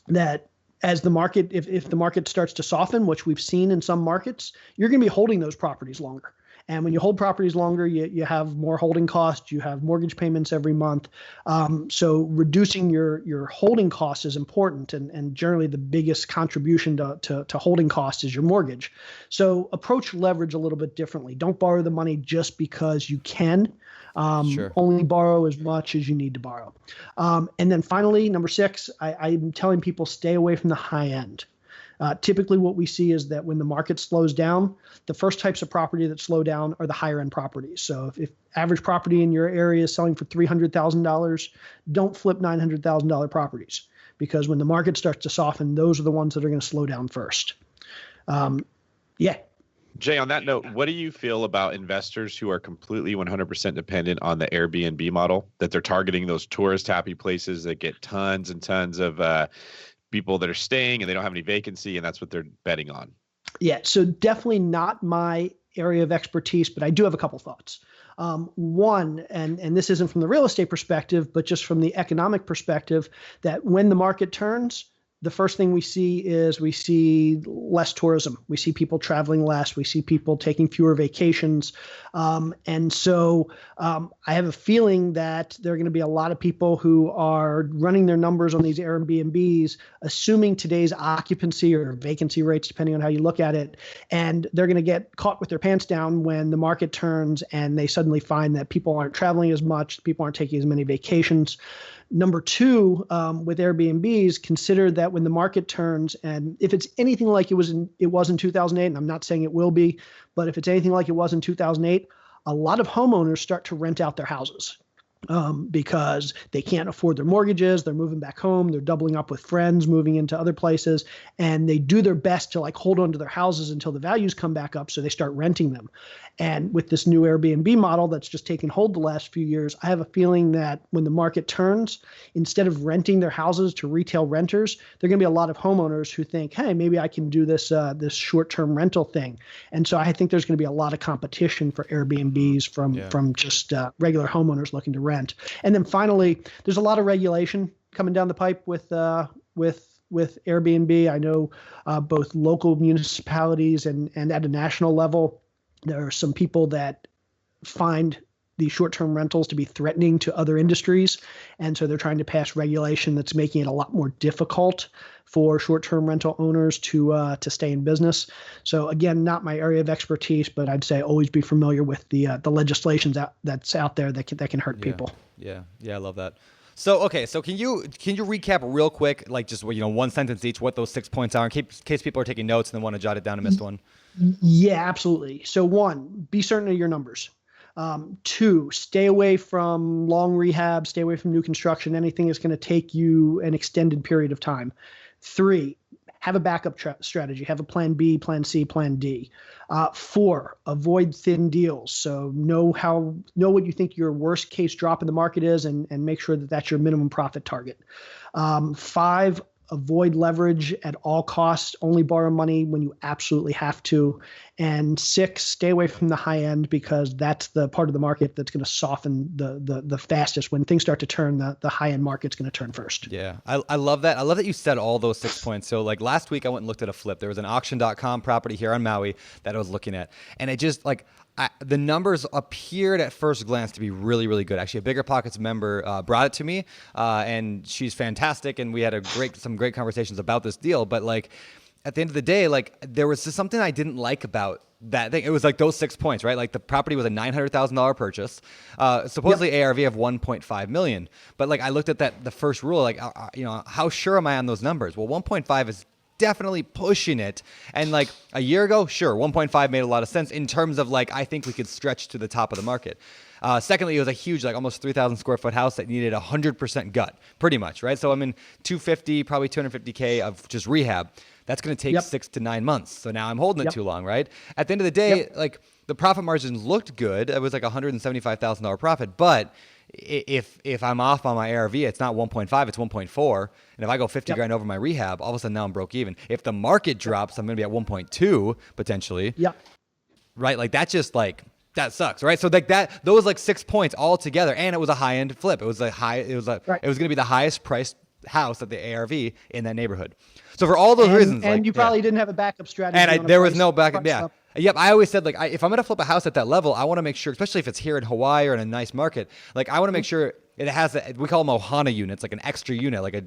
that as the market, if the market starts to soften, which we've seen in some markets, you're going to be holding those properties longer. And when you hold properties longer, you have more holding costs, you have mortgage payments every month. So reducing your holding costs is important. And generally the biggest contribution to holding costs is your mortgage. So approach leverage a little bit differently. Don't borrow the money just because you can. Sure. Only borrow as much as you need to borrow. And then finally, number 6, I'm telling people stay away from the high end. Typically what we see is that when the market slows down, the first types of property that slow down are the higher end properties. So if average property in your area is selling for $300,000, don't flip $900,000 properties, because when the market starts to soften, those are the ones that are going to slow down first. Yeah. Jay, on that note, what do you feel about investors who are completely 100% dependent on the Airbnb model, that they're targeting those tourist happy places that get tons and tons of people that are staying and they don't have any vacancy, and that's what they're betting on? Yeah, so definitely not my area of expertise, but I do have a couple thoughts. One, and this isn't from the real estate perspective, but just from the economic perspective, that when the market turns, the first thing we see less tourism. We see people traveling less. We see people taking fewer vacations. And so I have a feeling that there are going to be a lot of people who are running their numbers on these Airbnbs, assuming today's occupancy or vacancy rates, depending on how you look at it. And they're going to get caught with their pants down when the market turns and they suddenly find that people aren't traveling as much, people aren't taking as many vacations. Number two, with Airbnbs, consider that when the market turns, and if it's anything like it was in 2008, and I'm not saying it will be, but if it's anything like it was in 2008, a lot of homeowners start to rent out their houses. Because they can't afford their mortgages, they're moving back home, they're doubling up with friends, moving into other places, and they do their best to hold on to their houses until the values come back up, so they start renting them. And with this new Airbnb model that's just taken hold the last few years, I have a feeling that when the market turns, instead of renting their houses to retail renters, there are going to be a lot of homeowners who think, hey, maybe I can do this short-term rental thing. And so I think there's going to be a lot of competition for Airbnbs from just regular homeowners looking to rent. And then finally, there's a lot of regulation coming down the pipe with Airbnb. I know both local municipalities and at a national level, there are some people that find these short-term rentals to be threatening to other industries. And so they're trying to pass regulation that's making it a lot more difficult for short-term rental owners to stay in business. So again, not my area of expertise, but I'd say always be familiar with the legislations that's out there that can hurt people. Yeah, I love that. So, okay, so can you recap real quick, just one sentence each, what those 6 points are, in case people are taking notes and they want to jot it down and missed one? Yeah, absolutely. So 1, be certain of your numbers. 2, stay away from long rehab, stay away from new construction, anything that's going to take you an extended period of time. 3, have a backup strategy, have a plan B, plan C, plan D. 4, avoid thin deals. So know what you think your worst case drop in the market is and make sure that that's your minimum profit target. 5, avoid leverage at all costs. Only borrow money when you absolutely have to. And 6, stay away from the high end, because that's the part of the market that's going to soften the fastest. When things start to turn, the high end market's going to turn first. Yeah, I love that. I love that you said all those 6 points. So last week I went and looked at a flip. There was an auction.com property here on Maui that I was looking at, and it just the numbers appeared at first glance to be really, really good. Actually, a BiggerPockets member brought it to me, and she's fantastic, and we had some great conversations about this deal. But at the end of the day, there was just something I didn't like about that thing. It was those 6 points, right? The property was a $900,000 purchase, supposedly ARV of $1.5 million. But I looked at the first rule, how sure am I on those numbers? Well, 1.5 is definitely pushing it. And a year ago, sure, 1.5 made a lot of sense in terms of I think we could stretch to the top of the market. Secondly, it was a huge, almost 3,000 square foot house that needed 100% gut, pretty much, right? So I'm in 250, probably 250K of just rehab. That's going to take 6 to 9 months. So now I'm holding it too long, right? At the end of the day, the profit margins looked good. It was $175,000 profit, but if I'm off on my ARV, it's not 1.5, it's 1.4. And if I go 50 grand over my rehab, all of a sudden now I'm broke even. If the market drops, I'm going to be at 1.2 potentially. Yeah. Right? That just that sucks, right? So those 6 points all together, and it was a high end flip. It was it was going to be the highest priced house at the ARV in that neighborhood. So for all those reasons, and you probably didn't have a backup strategy. And there was no backup. Yeah. Yep. I always said if I'm going to flip a house at that level, I want to make sure, especially if it's here in Hawaii or in a nice market, I want to make sure it has we call them Ohana units, an extra unit, a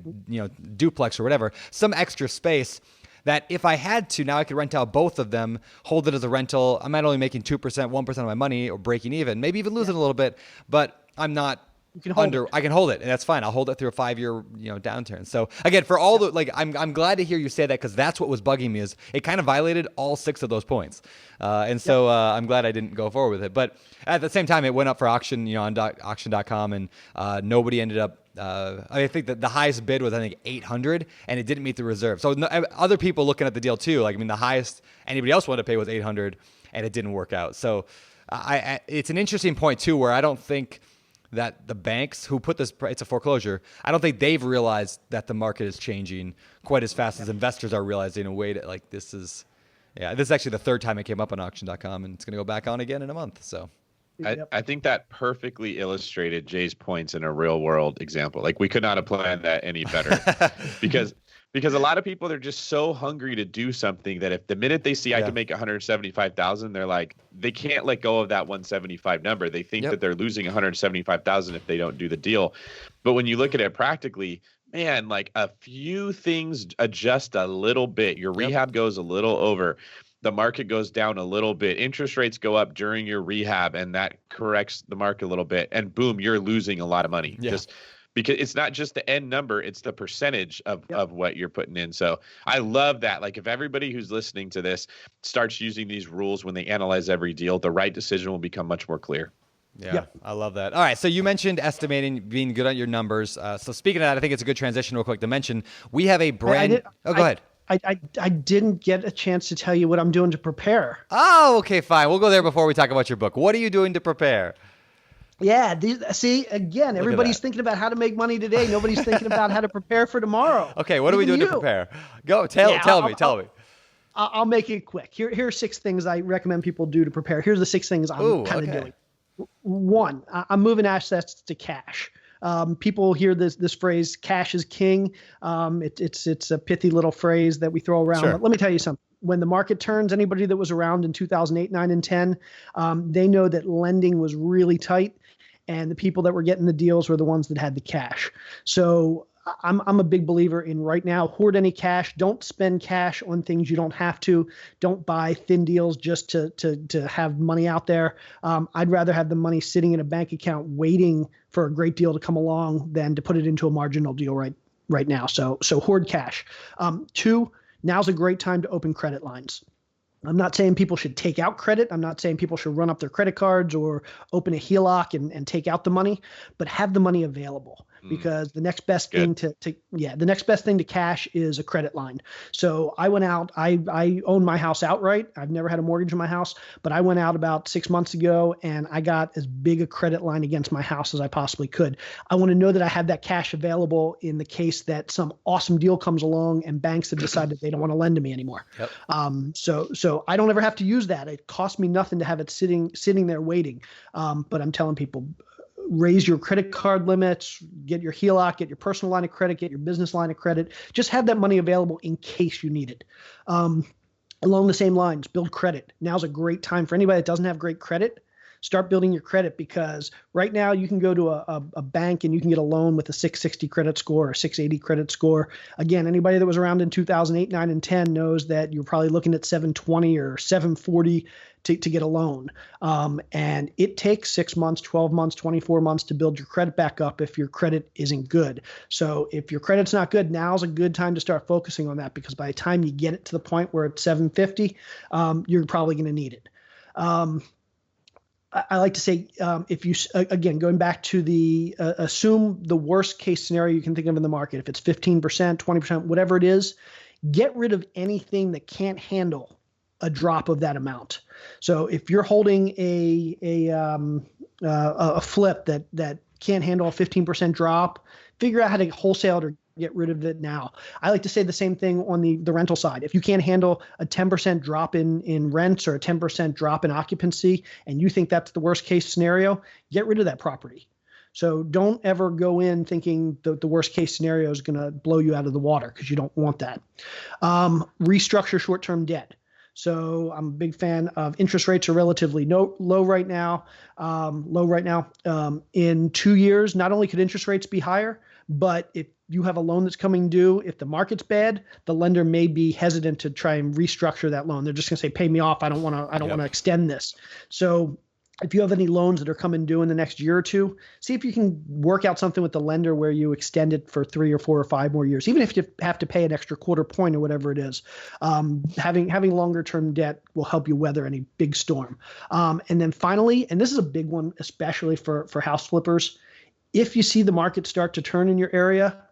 duplex or whatever, some extra space that if I had to, now I could rent out both of them, hold it as a rental. I'm not only making 2%, 1% of my money or breaking even, maybe even losing a little bit, but I'm not You can hold I can hold it, and that's fine. I'll hold it through a 5-year, downturn. So again, for all the I'm glad to hear you say that, because that's what was bugging me, is it kind of violated all 6 of those points, and so I'm glad I didn't go forward with it. But at the same time, it went up for auction, on auction.com, and nobody ended up. I think that the highest bid was 800, and it didn't meet the reserve. So other people looking at the deal too, the highest anybody else wanted to pay was 800, and it didn't work out. So it's an interesting point too, where I don't think that the banks who put this, it's a foreclosure, I don't think they've realized that the market is changing quite as fast as investors are realizing. A way to this is actually the 3rd time it came up on auction.com, and it's going to go back on again in a month. So I think that perfectly illustrated Jay's points in a real world example. We could not have planned that any better because a lot of people, they're just so hungry to do something that if the minute they see I can make 175,000, they're like, they can't let go of that 175 number. They think that they're losing 175,000 if they don't do the deal. But when you look at it practically, man, a few things adjust a little bit. Your rehab goes a little over. The market goes down a little bit. Interest rates go up during your rehab, and that corrects the market a little bit. And boom, you're losing a lot of money. Just because it's not just the end number, it's the percentage of what you're putting in. So I love that. If everybody who's listening to this starts using these rules when they analyze every deal, the right decision will become much more clear. Yeah, I love that. All right, so you mentioned estimating, being good on your numbers. So speaking of that, I think it's a good transition real quick to mention we have a brand. Go ahead. I didn't get a chance to tell you what I'm doing to prepare. Oh, okay, fine. We'll go there before we talk about your book. What are you doing to prepare? Yeah, see, again, everybody's thinking about how to make money today. Nobody's thinking about how to prepare for tomorrow. Okay, what are we doing to prepare? Go, tell me. I'll make it quick. Here are 6 things I recommend people do to prepare. Here's the 6 things I'm kind of doing. 1, I'm moving assets to cash. People hear this phrase, cash is king. It's a pithy little phrase that we throw around. Sure. But let me tell you something. When the market turns, anybody that was around in 2008, 9, and 10, they know that lending was really tight, and the people that were getting the deals were the ones that had the cash. So I'm a big believer in right now, hoard any cash. Don't spend cash on things you don't have to. Don't buy thin deals just to have money out there. I'd rather have the money sitting in a bank account waiting for a great deal to come along than to put it into a marginal deal right now. So hoard cash. 2, now's a great time to open credit lines. I'm not saying people should take out credit. I'm not saying people should run up their credit cards or open a HELOC and take out the money, but have the money available, because the next best thing the next best thing to cash is a credit line. So I went out, I own my house outright. I've never had a mortgage on my house, but I went out about 6 months ago and I got as big a credit line against my house as I possibly could. I want to know that I have that cash available in the case that some awesome deal comes along and banks have decided they don't want to lend to me anymore. So I don't ever have to use that. It costs me nothing to have it sitting there waiting. But I'm telling people, raise your credit card limits, get your HELOC, get your personal line of credit, get your business line of credit. Just have that money available in case you need it. Along the same lines, build credit. Now's a great time for anybody that doesn't have great credit. Start building your credit, because right now you can go to a bank and you can get a loan with a 660 credit score or 680 credit score. Again, anybody that was around in 2008, 9, and 10 knows that you're probably looking at 720 or 740 to get a loan. And it takes 6 months, 12 months, 24 months to build your credit back up if your credit isn't good. So if your credit's not good, now's a good time to start focusing on that, because by the time you get it to the point where it's 750, you're probably going to need it. I like to say, if you, again, going back to the, assume the worst case scenario you can think of in the market. If it's 15%, 20%, whatever it is, get rid of anything that can't handle a drop of that amount. So if you're holding a flip that can't handle a 15% drop, figure out how to wholesale it or get rid of it now. I like to say the same thing on the rental side. If you can't handle a 10% drop in rents or a 10% drop in occupancy, and you think that's the worst case scenario, get rid of that property. So don't ever go in thinking the worst case scenario is going to blow you out of the water, because you don't want that. Restructure short-term debt. So I'm a big fan of interest rates are relatively low right now. In 2 years, not only could interest rates be higher, but if you have a loan that's coming due, if the market's bad, the lender may be hesitant to try and restructure that loan. They're just going to say, pay me off. I don't want to extend this. So if you have any loans that are coming due in the next year or two, see if you can work out something with the lender where you extend it for 3 or 4 or 5 more years, even if you have to pay an extra quarter point or whatever it is. Having longer term debt will help you weather any big storm. And then finally, and this is a big one, especially for house flippers, if you see the market start to turn in your area,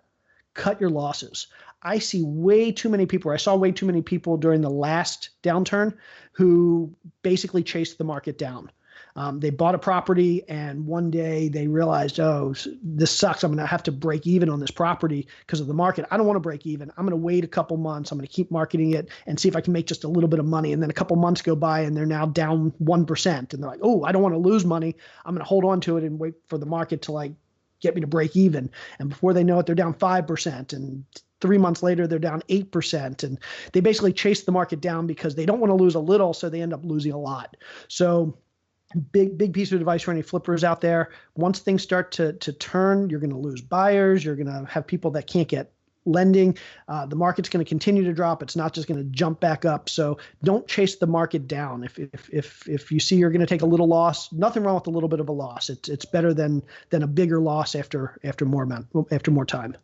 cut your losses. I see way too many people, or I saw way too many people during the last downturn who basically chased the market down. They bought a property and one day they realized, oh, this sucks. I'm going to have to break even on this property because of the market. I don't want to break even. I'm going to wait a couple months. I'm going to keep marketing it and see if I can make just a little bit of money. And then a couple months go by and they're now down 1%. And they're like, oh, I don't want to lose money. I'm going to hold on to it and wait for the market to like get me to break even. And before they know it, they're down 5%. And 3 months later, they're down 8%. And they basically chase the market down because they don't want to lose a little. So they end up losing a lot. So big piece of advice for any flippers out there. Once things start to turn, you're going to lose buyers. You're going to have people that can't get lending. The market's going to continue to drop. It's not just going to jump back up. So don't chase the market down. If you see you're going to take a little loss, nothing wrong with a little bit of a loss. It's better than a bigger loss after more time.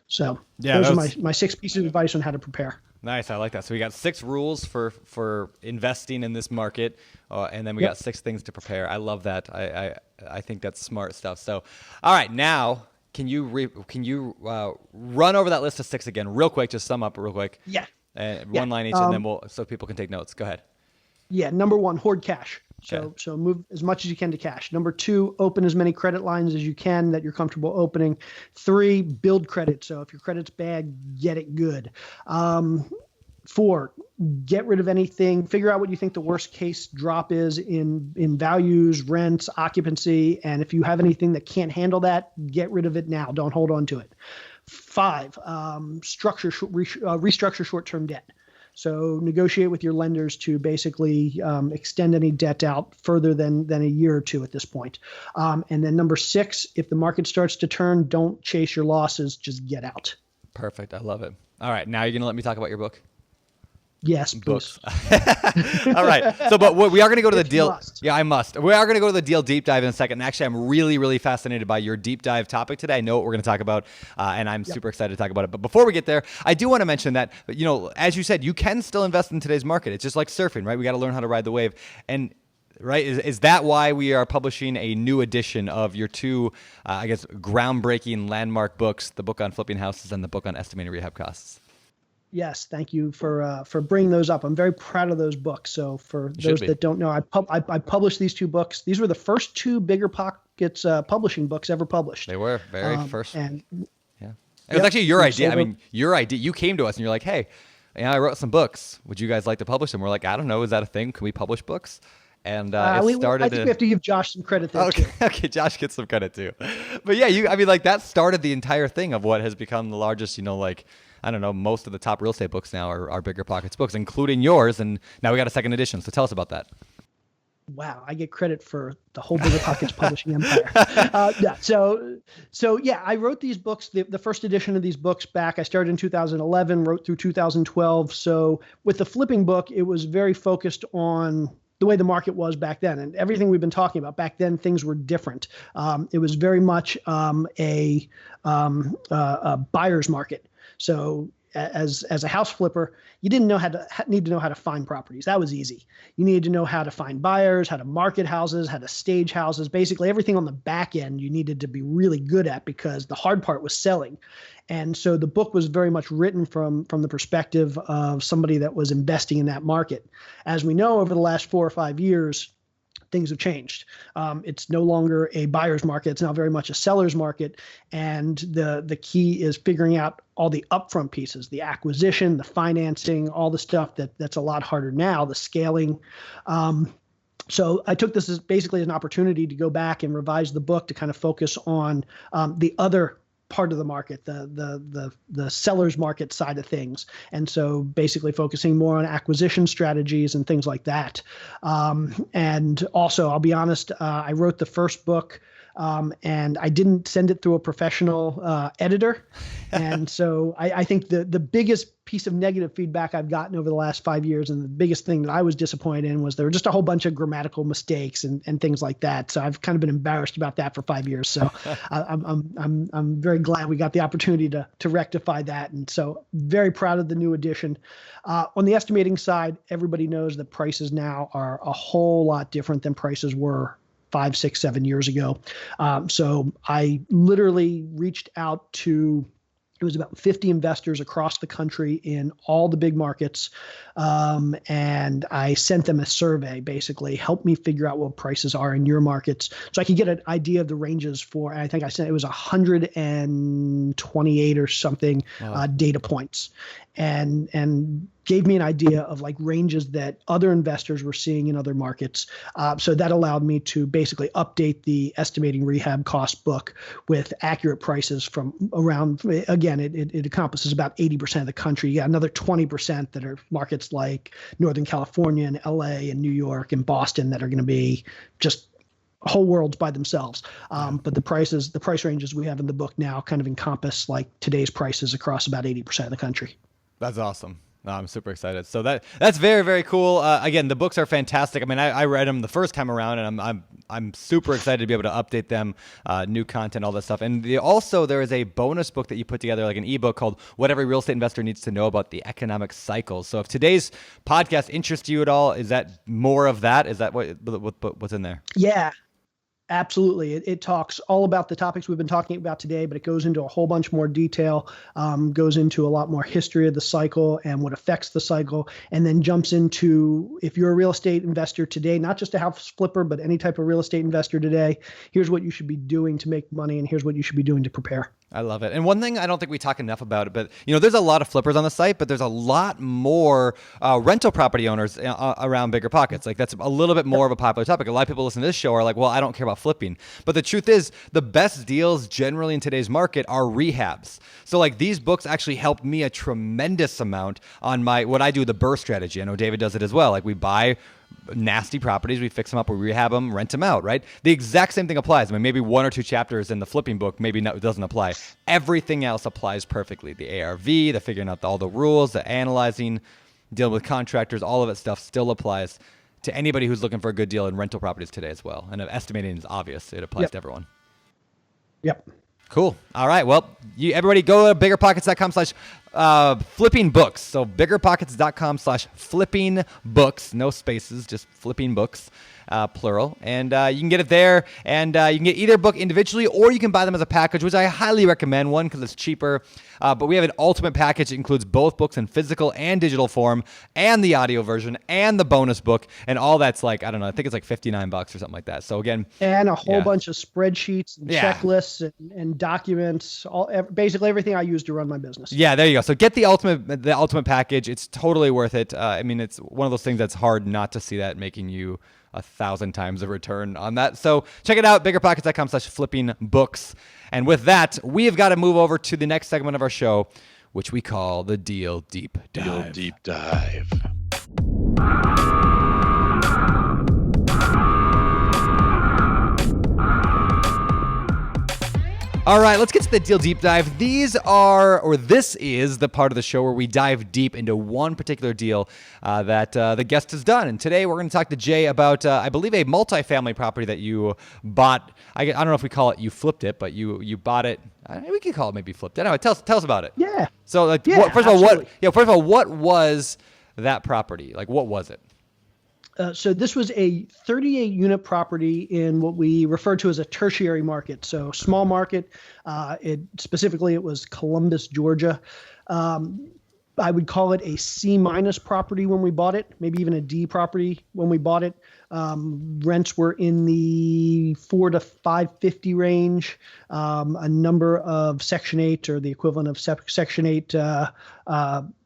So those are my 6 pieces of advice on how to prepare. Nice. I like that. So we got 6 rules for investing in this market, and then we got 6 things to prepare. I love that. I think that's smart stuff. So, all right, now can you run over that list of 6 again, real quick? Just sum up real quick. Yeah. One line each, and then so people can take notes. Go ahead. Yeah. Number 1, hoard cash. So move as much as you can to cash. Number 2, open as many credit lines as you can that you're comfortable opening. 3, build credit. So if your credit's bad, get it good. 4, get rid of anything. Figure out what you think the worst case drop is in values, rents, occupancy. And if you have anything that can't handle that, get rid of it now. Don't hold on to it. 5, restructure short-term debt. So negotiate with your lenders to basically extend any debt out further than a year or 2 at this point. And then number 6, if the market starts to turn, don't chase your losses, just get out. Perfect. I love it. All right. Now you're going to let me talk about your book? Yes, books. All right. So, but we are going to go to the deal. Yeah, I must. We are going to go to the deal deep dive in a second. And actually, I'm really, really fascinated by your deep dive topic today. I know what we're going to talk about, and I'm super excited to talk about it. But before we get there, I do want to mention that, as you said, you can still invest in today's market. It's just like surfing, right? We got to learn how to ride the wave. And right, is that why we are publishing a new edition of your 2, groundbreaking landmark books, the book on flipping houses and the book on estimating rehab costs? Yes, thank you for bringing those up. I'm very proud of those books. So for those that don't know, I published these 2 books. These were the first 2 BiggerPockets publishing books ever published. They were very first. And yeah, it was actually your idea. I mean, your idea. You came to us and you're like, "Hey, I wrote some books. Would you guys like to publish them?" We're like, "I don't know. Is that a thing? Can we publish books?" And it started. I think we have to give Josh some credit there too. Okay, Josh gets some credit too. But yeah, that started the entire thing of what has become the largest. I don't know, most of the top real estate books now are BiggerPockets books, including yours. And now we got a second edition. So tell us about that. Wow, I get credit for the whole BiggerPockets publishing empire. So I wrote these books, the first edition of these books back. I started in 2011, wrote through 2012. So with the flipping book, it was very focused on the way the market was back then, and everything we've been talking about back then, things were different. It was very much a buyer's market. So as a house flipper, you didn't need to know how to find properties. That was easy. You needed to know how to find buyers, how to market houses, how to stage houses. Basically, everything on the back end you needed to be really good at because the hard part was selling. And so the book was very much written from the perspective of somebody that was investing in that market. As we know, over the last 4 or 5 years, things have changed. It's no longer a buyer's market. It's now very much a seller's market. And the key is figuring out all the upfront pieces, the acquisition, the financing, all the stuff that's a lot harder now, the scaling. So I took this as basically an opportunity to go back and revise the book to kind of focus on the other part of the market, the seller's market side of things. And so basically focusing more on acquisition strategies and things like that. And also, I'll be honest, I wrote the first book and I didn't send it through a professional editor. And so I think the biggest piece of negative feedback I've gotten over the last 5 years, and the biggest thing that I was disappointed in, was there were just a whole bunch of grammatical mistakes and things like that. So I've kind of been embarrassed about that for 5 years. So I'm very glad we got the opportunity to rectify that. And so very proud of the new edition. On the estimating side, everybody knows that prices now are a whole lot different than prices were 5, 6, 7 years ago. So I literally reached out to, it was about 50 investors across the country in all the big markets. And I sent them a survey, basically, help me figure out what prices are in your markets, so I could get an idea of the ranges for, and I think I sent, it was 128 or something data points, and gave me an idea of like ranges that other investors were seeing in other markets. So that allowed me to basically update the Estimating Rehab Cost book with accurate prices from around, again, it encompasses about 80% of the country. You got another 20% that are markets like Northern California and LA and New York and Boston that are going to be just whole worlds by themselves. But the price ranges we have in the book now kind of encompass like today's prices across about 80% of the country. That's awesome. No, I'm super excited. So that's very, very cool. Again, the books are fantastic. I mean, I read them the first time around, and I'm super excited to be able to update them, new content, all that stuff. And also there is a bonus book that you put together, like an ebook called "What Every Real Estate Investor Needs to Know About the Economic Cycle." So if today's podcast interests you at all, is that more of that? Is that what's in there? Yeah. Absolutely. It talks all about the topics we've been talking about today, but it goes into a whole bunch more detail, goes into a lot more history of the cycle and what affects the cycle, and then jumps into, if you're a real estate investor today, not just a house flipper, but any type of real estate investor today, here's what you should be doing to make money, and here's what you should be doing to prepare. I love it. And one thing I don't think we talk enough about, but there's a lot of flippers on the site, but there's a lot more rental property owners around BiggerPockets. Like, that's a little bit more of a popular topic. A lot of people listen to this show are like, well, I don't care about flipping. But the truth is, the best deals generally in today's market are rehabs. So like, these books actually helped me a tremendous amount on what I do, the BRRRR strategy. I know David does it as well. Like, we buy nasty properties, we fix them up, we rehab them, rent them out, right? The exact same thing applies. I mean, maybe one or two chapters in the flipping book maybe it doesn't apply. Everything else applies perfectly. The ARV, the figuring out all the rules, the analyzing, dealing with contractors, all of that stuff still applies to anybody who's looking for a good deal in rental properties today as well. And estimating is obvious. It applies to everyone. Yep. Cool. All right. Well, everybody go to biggerpockets.com/flipping books. So biggerpockets.com/flipping books. No spaces, just flipping books, plural. And you can get it there. And you can get either book individually, or you can buy them as a package, which I highly recommend. One, because it's cheaper. But we have an ultimate package that includes both books in physical and digital form, and the audio version, and the bonus book. And all that's like, I don't know, I think it's like $59 or something like that. So again. And a whole bunch of spreadsheets and checklists and documents, basically everything I use to run my business. Yeah, there you go. So get the ultimate package. It's totally worth it. I mean, it's one of those things that's hard not to see that making you 1,000 times a return on that. So check it out, biggerpockets.com/flipping books. And with that, we have got to move over to the next segment of our show, which we call the Deal Deep Dive. Deal Deep Dive. All right, let's get to the Deal Deep Dive. This is the part of the show where we dive deep into one particular deal that the guest has done. And today we're going to talk to Jay about, I believe, a multifamily property that you bought. I don't know if we call it you flipped it, but you bought it. We could call it maybe flipped it. Anyway, tell us about it. Yeah. So, like, first of all, what was that property? Like, what was it? So this was a 38-unit property in what we refer to as a tertiary market. So small market. It was Columbus, Georgia. I would call it a C- property when we bought it, maybe even a D property when we bought it. Rents were in the $400 to $550 range. A number of Section 8 or the equivalent of Section 8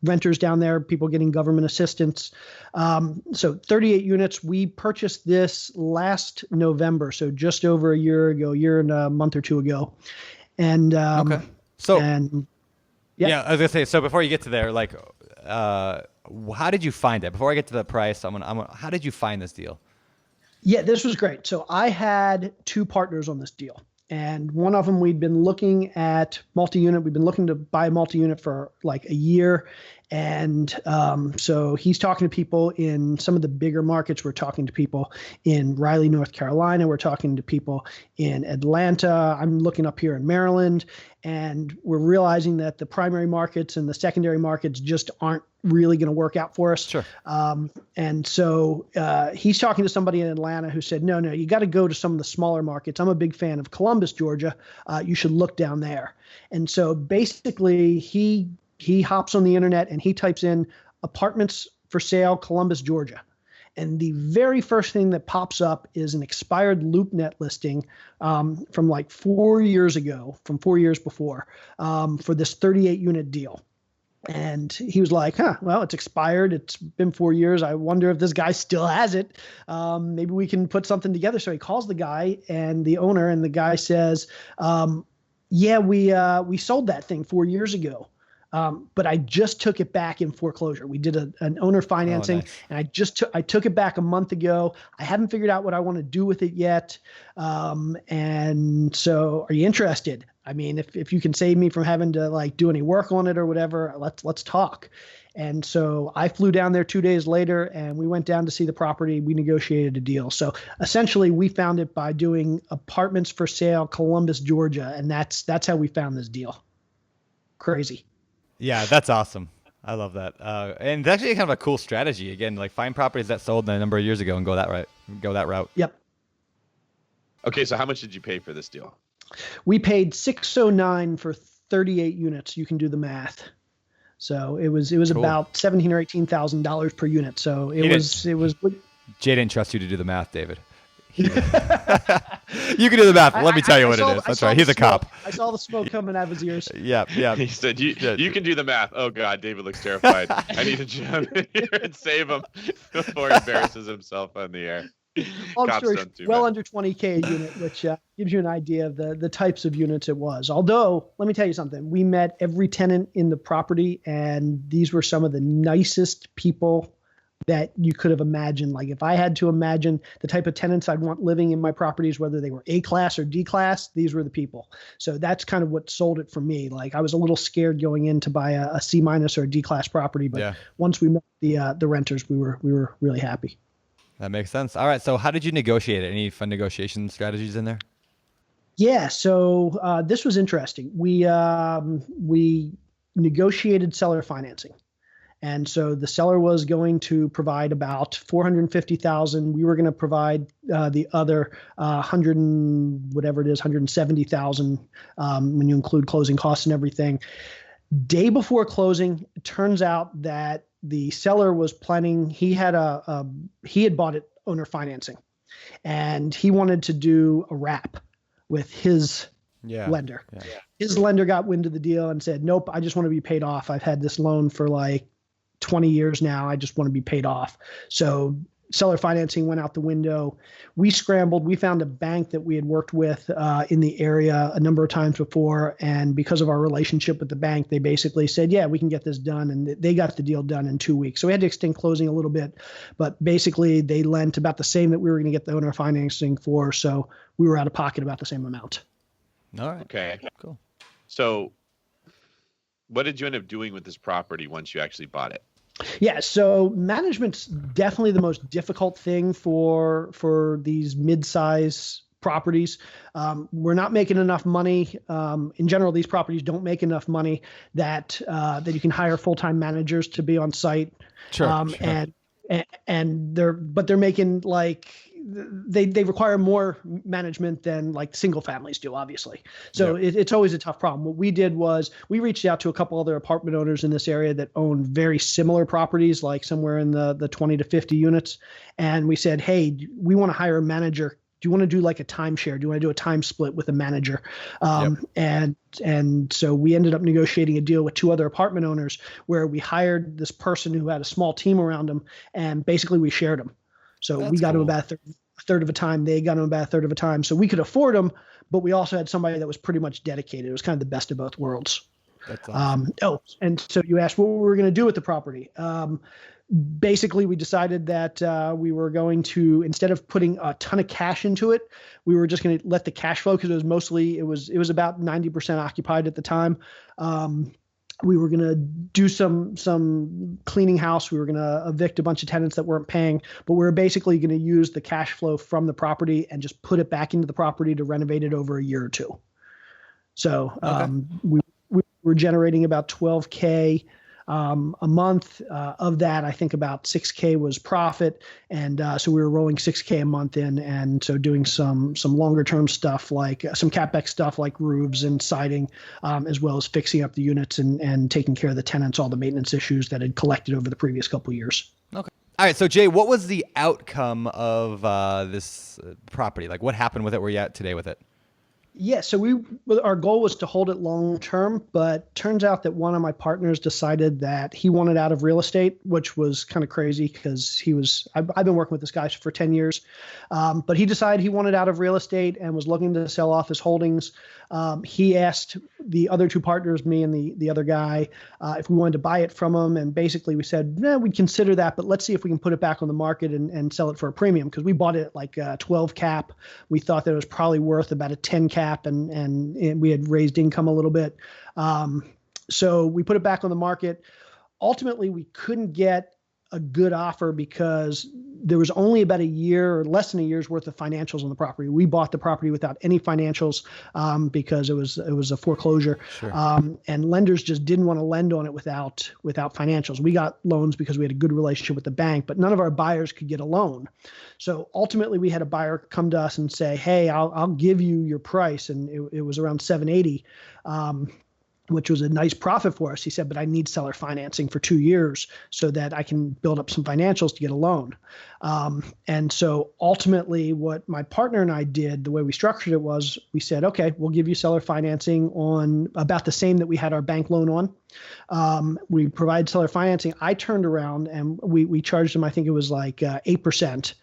renters down there, people getting government assistance. So 38 units. We purchased this last November, so just over a year and a month or two ago. And okay. So yeah, I was gonna say. So before you get to there, like, how did you find it? Before I get to the price, how did you find this deal? Yeah, this was great. So I had two partners on this deal. And one of them, we'd been looking at multi-unit. We've been looking to buy multi-unit for like a year. And so he's talking to people in some of the bigger markets. We're talking to people in Raleigh, North Carolina. We're talking to people in Atlanta. I'm looking up here in Maryland. And we're realizing that the primary markets and the secondary markets just aren't really going to work out for us. Sure. And so he's talking to somebody in Atlanta who said, no, you got to go to some of the smaller markets. I'm a big fan of Columbus, Georgia. You should look down there. And so basically he hops on the internet and he types in apartments for sale, Columbus, Georgia. And the very first thing that pops up is an expired LoopNet listing from like 4 years ago, from 4 years before, for this 38-unit deal. And he was like, well, it's expired. It's been 4 years. I wonder if this guy still has it. Maybe we can put something together. So he calls the guy and the owner, and the guy says, yeah, we sold that thing 4 years ago. But I just took it back in foreclosure. We did an owner financing, and I took it back a month ago. I haven't figured out what I want to do with it yet. And so are you interested? I mean, if you can save me from having to like do any work on it or whatever, let's talk. And so I flew down there 2 days later, and we went down to see the property. We negotiated a deal. So essentially we found it by doing apartments for sale, Columbus, Georgia. And that's how we found this deal. Crazy. Yeah, that's awesome. I love that. And it's actually kind of a cool strategy. Again, like find properties that sold a number of years ago and go that route. Yep. Okay, so how much did you pay for this deal? We paid $609 for 38 units. You can do the math. So it was cool. About $17,000 or $18,000 per unit. So it was. Jay didn't trust you to do the math, David. You can do the math. Let me tell you what it is. That's right. He's a cop. I saw the smoke coming out of his ears. Yeah. He said, you can do the math. Oh, God, David looks terrified. I need to jump in here and save him before he embarrasses himself on the air. Long story short, well under $20K a unit, which gives you an idea of the types of units it was. Although, let me tell you something. We met every tenant in the property, and these were some of the nicest people that you could have imagined. Like if I had to imagine the type of tenants I'd want living in my properties, whether they were A class or D class, these were the people. So that's kind of what sold it for me. Like I was a little scared going in to buy a C minus or a D class property, but once we met the renters, we were really happy. That makes sense. All right. So how did you negotiate it? Any fun negotiation strategies in there? Yeah. So this was interesting. We negotiated seller financing. And so the seller was going to provide about $450,000. We were going to provide the other $170,000 when you include closing costs and everything. Day before closing, it turns out that the seller was planning. He had bought it owner financing, and he wanted to do a wrap with his lender. Yeah. His lender got wind of the deal and said, "Nope, I just want to be paid off. I've had this loan for like 20 years now. I just want to be paid off." So seller financing went out the window. We scrambled. We found a bank that we had worked with in the area a number of times before. And because of our relationship with the bank, they basically said, yeah, we can get this done. And they got the deal done in 2 weeks. So we had to extend closing a little bit. But basically, they lent about the same that we were going to get the owner financing for. So we were out of pocket about the same amount. All right. Okay. Cool. So what did you end up doing with this property once you actually bought it? Yeah, so management's definitely the most difficult thing for these mid-size properties. We're not making enough money. In general, these properties don't make enough money that you can hire full-time managers to be on site. Sure. And they're making like they require more management than like single families do, obviously. So it's always a tough problem. What we did was we reached out to a couple other apartment owners in this area that own very similar properties, like somewhere in the 20 to 50 units. And we said, hey, we want to hire a manager. Do you want to do like a timeshare? Do you want to do a time split with a manager? And so we ended up negotiating a deal with two other apartment owners where we hired this person who had a small team around them, and basically we shared them. So we got them about a third of a time. They got them about a third of a time. So we could afford them, but we also had somebody that was pretty much dedicated. It was kind of the best of both worlds. That's awesome. And so you asked what we were going to do with the property. basically we decided that we were going to, instead of putting a ton of cash into it, we were just going to let the cash flow, because it was about 90% occupied at the time. We were going to do some cleaning house. We were going to evict a bunch of tenants that weren't paying, but we were basically going to use the cash flow from the property and just put it back into the property to renovate it over a year or two. So we were generating about $12K a month. Of that, I think about $6K was profit, and so we were rolling $6K a month in, and so doing some longer term stuff like some CapEx stuff like roofs and siding, as well as fixing up the units and taking care of the tenants, all the maintenance issues that had collected over the previous couple of years. Okay. All right. So Jay, what was the outcome of this property? Like, what happened with it? Where you at today with it? Yeah, so our goal was to hold it long term, but turns out that one of my partners decided that he wanted out of real estate, which was kind of crazy because I've been working with this guy for 10 years, but he decided he wanted out of real estate and was looking to sell off his holdings. He asked the other two partners, me and the other guy, if we wanted to buy it from him, and basically we said, we'd consider that, but let's see if we can put it back on the market and sell it for a premium, because we bought it at like 12 cap. We thought that it was probably worth about a 10 cap. And we had raised income a little bit. So we put it back on the market. Ultimately, we couldn't get a good offer because there was only about a year or less than a year's worth of financials on the property. We bought the property without any financials because it was a foreclosure. Sure. And lenders just didn't want to lend on it without financials. We got loans because we had a good relationship with the bank, but none of our buyers could get a loan. So ultimately we had a buyer come to us and say, hey, I'll give you your price. And it was around $780. Which was a nice profit for us. He said, but I need seller financing for 2 years so that I can build up some financials to get a loan. And so ultimately what my partner and I did, the way we structured it was we said, okay, we'll give you seller financing on about the same that we had our bank loan on. We provide seller financing. I turned around and we charged them, I think it was like 8%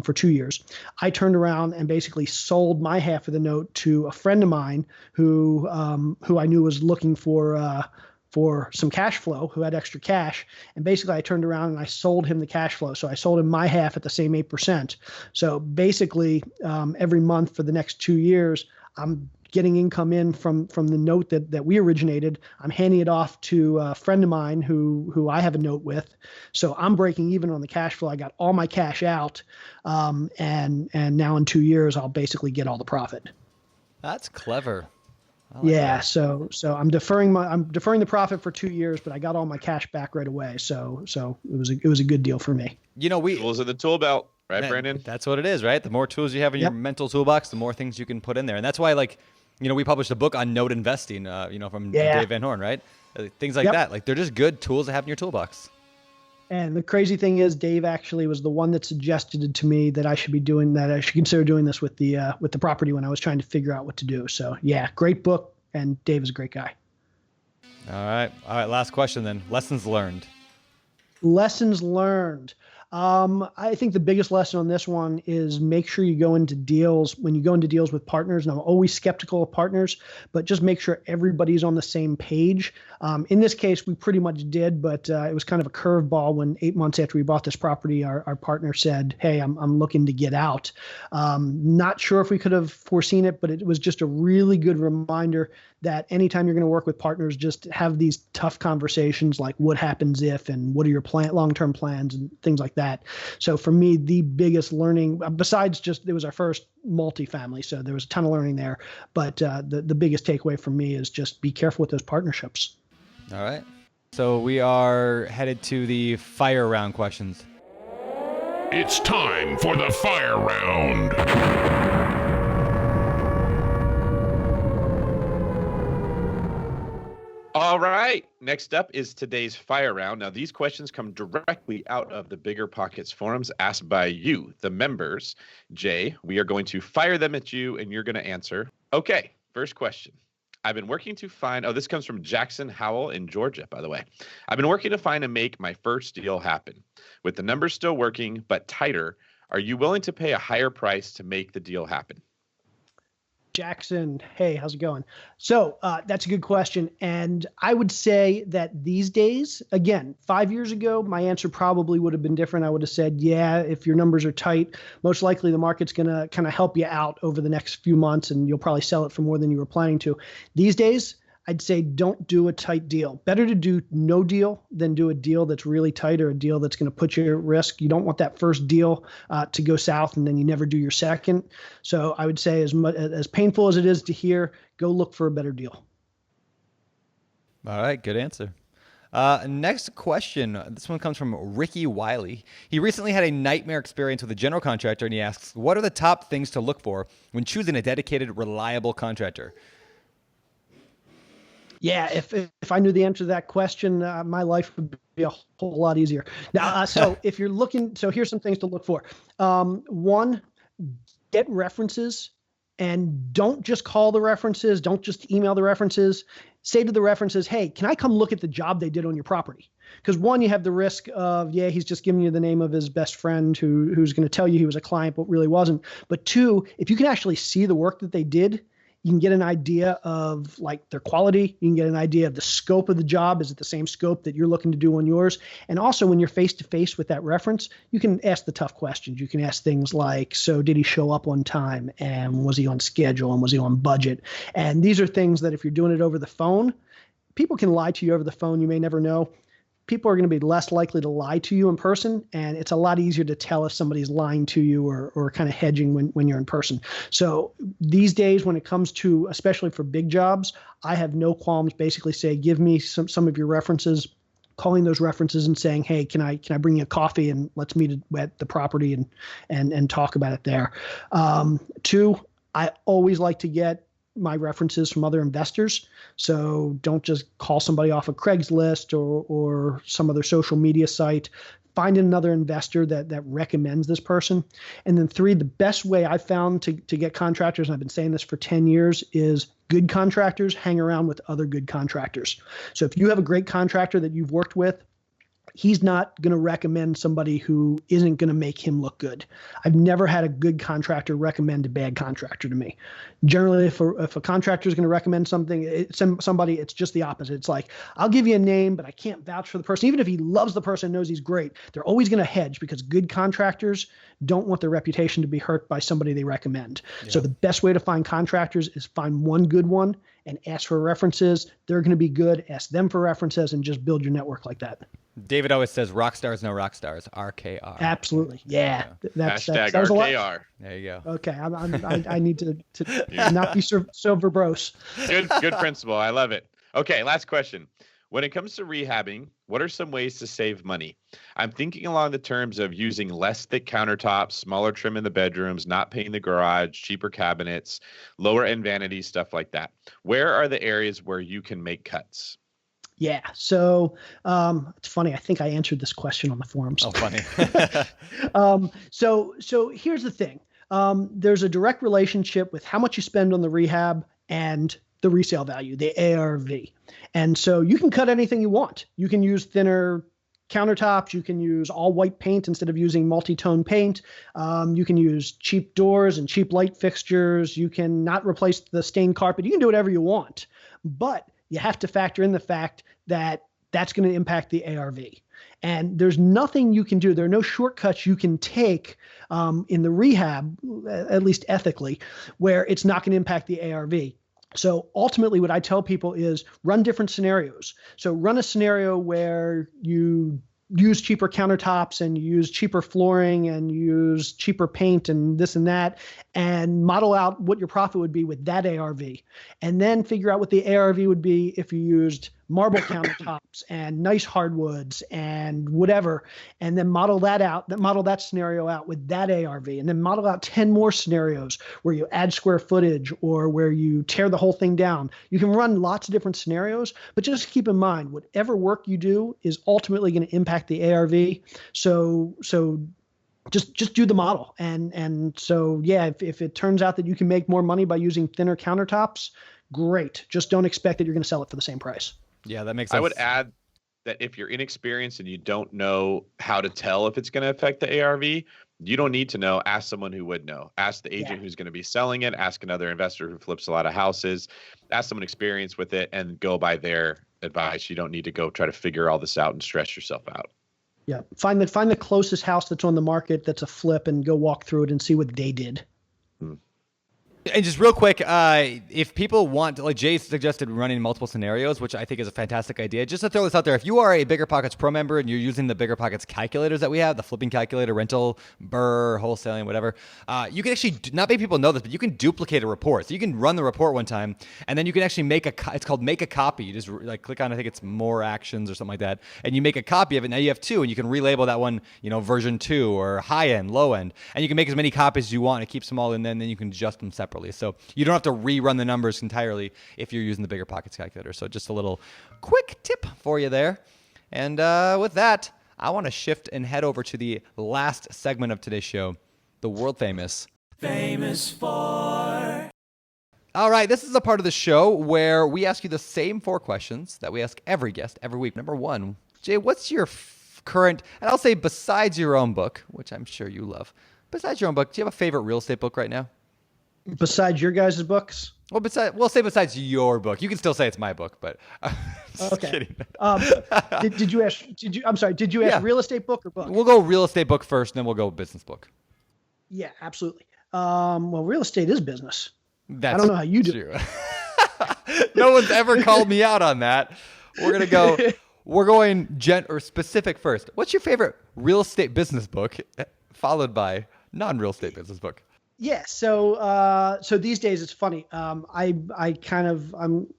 for 2 years. I turned around and basically sold my half of the note to a friend of mine who I knew was looking for some cash flow, who had extra cash. And basically I turned around and I sold him the cash flow. So I sold him my half at the same 8%. So basically every month for the next 2 years, I'm getting income in from the note that we originated. I'm handing it off to a friend of mine who I have a note with. So I'm breaking even on the cash flow. I got all my cash out. And now in 2 years, I'll basically get all the profit. That's clever. Yeah, that. So I'm deferring the profit for 2 years, but I got all my cash back right away. So it was a good deal for me. Tools in the tool belt, right, man, Brandon? That's what it is, right? The more tools you have in your mental toolbox, the more things you can put in there, and that's why, we published a book on note investing, from Dave Van Horn, right? Things like that, like they're just good tools to have in your toolbox. And the crazy thing is, Dave actually was the one that suggested to me that I should consider doing this with the property when I was trying to figure out what to do. So yeah, great book, and Dave is a great guy. All right. Last question then. Lessons learned. Lessons learned. I think the biggest lesson on this one is make sure you go into deals with partners. And I'm always skeptical of partners, but just make sure everybody's on the same page. In this case, we pretty much did, but it was kind of a curveball when 8 months after we bought this property, our partner said, hey, I'm looking to get out. Not sure if we could have foreseen it, but it was just a really good reminder that anytime you're going to work with partners, just have these tough conversations like what happens if, and what are your long-term plans and things like that. So for me, the biggest learning, besides just it was our first multifamily, so there was a ton of learning there. But the biggest takeaway for me is just be careful with those partnerships. All right. So we are headed to the fire round questions. It's time for the fire round. All right. Next up is today's fire round. Now, these questions come directly out of the BiggerPockets forums asked by you, the members. Jay, we are going to fire them at you, and you're going to answer. Okay. First question. I've been working to find, this comes from Jackson Howell in Georgia, by the way. I've been working to find and make my first deal happen. With the numbers still working, but tighter, are you willing to pay a higher price to make the deal happen? Jackson. Hey, how's it going? So that's a good question. And I would say that these days, again, 5 years ago, my answer probably would have been different. I would have said, yeah, if your numbers are tight, most likely the market's going to kind of help you out over the next few months, and you'll probably sell it for more than you were planning to. These days, I'd say don't do a tight deal. Better to do no deal than do a deal that's really tight or a deal that's going to put you at risk. You don't want that first deal to go south and then you never do your second. So I would say as painful as it is to hear, go look for a better deal. All right, good answer. Next question. This one comes from Ricky Wiley. He recently had a nightmare experience with a general contractor, and he asks, what are the top things to look for when choosing a dedicated, reliable contractor? Yeah, if I knew the answer to that question, my life would be a whole lot easier. Now, so if you're looking, so here's some things to look for. One, get references, and don't just call the references. Don't just email the references. Say to the references, hey, can I come look at the job they did on your property? Because one, you have the risk of, yeah, he's just giving you the name of his best friend who's going to tell you he was a client but really wasn't. But two, if you can actually see the work that they did, you can get an idea of like their quality. You can get an idea of the scope of the job. Is it the same scope that you're looking to do on yours? And also when you're face to face with that reference, you can ask the tough questions. You can ask things like, so did he show up on time? And was he on schedule? And was he on budget? And these are things that if you're doing it over the phone, people can lie to you over the phone. You may never know. People are going to be less likely to lie to you in person, and it's a lot easier to tell if somebody's lying to you or kind of hedging when you're in person. So these days, when it comes to, especially for big jobs, I have no qualms basically say, give me some of your references, calling those references and saying, hey, can I bring you a coffee and let's meet at the property and talk about it there. Two, I always like to get my references from other investors. So don't just call somebody off of Craigslist or some other social media site. Find another investor that recommends this person. And then three, the best way I've found to get contractors, and I've been saying this for 10 years, is good contractors hang around with other good contractors. So if you have a great contractor that you've worked with, he's not going to recommend somebody who isn't going to make him look good. I've never had a good contractor recommend a bad contractor to me. Generally, if a contractor is going to recommend somebody, it's just the opposite. It's like, I'll give you a name, but I can't vouch for the person. Even if he loves the person and knows he's great, they're always going to hedge because good contractors don't want their reputation to be hurt by somebody they recommend. Yeah. So the best way to find contractors is find one good one and ask for references. They're going to be good. Ask them for references and just build your network like that. David always says rock stars know rock stars, RKR. Absolutely. Yeah. That's RKR. There you go. Okay. I need to not be so verbose. Good principle. I love it. Okay. Last question. When it comes to rehabbing, what are some ways to save money? I'm thinking along the terms of using less thick countertops, smaller trim in the bedrooms, not painting the garage, cheaper cabinets, lower end vanities, stuff like that. Where are the areas where you can make cuts? Yeah. So it's funny. I think I answered this question on the forums. Oh, funny. So here's the thing. There's a direct relationship with how much you spend on the rehab and the resale value, the ARV. And so you can cut anything you want. You can use thinner countertops. You can use all white paint instead of using multi-tone paint. You can use cheap doors and cheap light fixtures. You can not replace the stained carpet. You can do whatever you want, but you have to factor in the fact that that's going to impact the ARV. And there's nothing you can do. There are no shortcuts you can take in the rehab, at least ethically, where it's not going to impact the ARV. So ultimately what I tell people is run different scenarios. So run a scenario where you use cheaper countertops and you use cheaper flooring and you use cheaper paint and this and that, and model out what your profit would be with that ARV. And then figure out what the ARV would be if you used marble countertops and nice hardwoods and whatever, and then model that scenario out with that ARV, and then model out 10 more scenarios where you add square footage or where you tear the whole thing down. You can run lots of different scenarios, but just keep in mind, whatever work you do is ultimately going to impact the ARV. So just do the model. And so, yeah, if it turns out that you can make more money by using thinner countertops, great. Just don't expect that you're going to sell it for the same price. Yeah, that makes sense. I would add that if you're inexperienced and you don't know how to tell if it's going to affect the ARV, You don't need to know. Ask someone who would know. Ask the agent who's going to be selling it. Ask another investor who flips a lot of houses. Ask someone experienced with it and go by their advice. You don't need to go try to figure all this out and stress yourself out. Yeah. Find the closest house that's on the market that's a flip and go walk through it and see what they did. And just real quick, if people want, like Jay suggested, running multiple scenarios, which I think is a fantastic idea. Just to throw this out there, if you are a BiggerPockets Pro member and you're using the BiggerPockets calculators that we have, the flipping calculator, rental, BRRRR, wholesaling, whatever, you can actually, not many people know this, but you can duplicate a report. So you can run the report one time, and then you can actually it's called make a copy. You just click on, I think it's more actions or something like that, and you make a copy of it. Now you have two, and you can relabel that one, version 2 or high end, low end, and you can make as many copies as you want. It keeps them all in there, and then you can adjust them separately. So you don't have to rerun the numbers entirely if you're using the BiggerPockets calculator. So just a little quick tip for you there. And with that, I want to shift and head over to the last segment of today's show, the world famous. Famous for. All right, this is a part of the show where we ask you the same 4 questions that we ask every guest every week. Number 1, Jay, what's your current, and I'll say besides your own book, which I'm sure you love, besides your own book, do you have a favorite real estate book right now? Besides your guys' books? Well, we'll say besides your book. You can still say it's my book, but just kidding. Did you ask real estate book or book? We'll go real estate book first, and then we'll go business book. Yeah, absolutely. Well, real estate is business. I don't know how you do it. No one's ever called me out on that. We're going specific first. What's your favorite real estate business book, followed by non-real estate business book? Yeah. So these days it's funny. I'm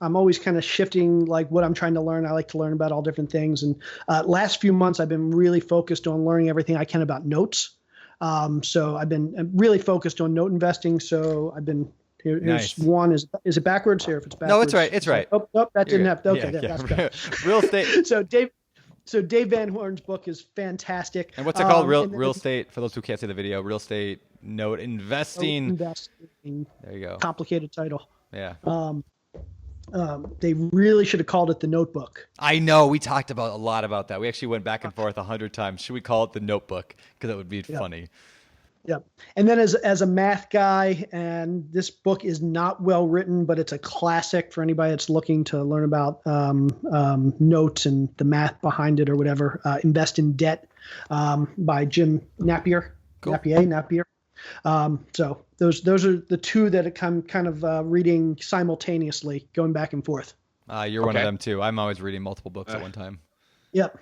always kind of shifting like what I'm trying to learn. I like to learn about all different things. And last few months I've been really focused on learning everything I can about notes. So I've been really focused on note investing. So I've been here's nice. One. Is it backwards here? If it's backwards. No, it's right. It's right. Oh, that didn't happen. Okay, that's good. Real estate. So Dave Van Horn's book is fantastic. And what's it called? Real estate, for those who can't see the video, real estate note investing. There you go. Complicated title. Yeah. They really should have called it The Notebook. I know. We talked a lot about that. We actually went back and forth 100 times. Should we call it The Notebook? Because that would be funny. Yep. And then as a math guy, and this book is not well written, but it's a classic for anybody that's looking to learn about notes and the math behind it or whatever. Invest in Debt by Jim Napier. Cool. Napier. So those are the two that I'm kind of reading simultaneously, going back and forth. You're one of them too. I'm always reading multiple books at one time. Yep.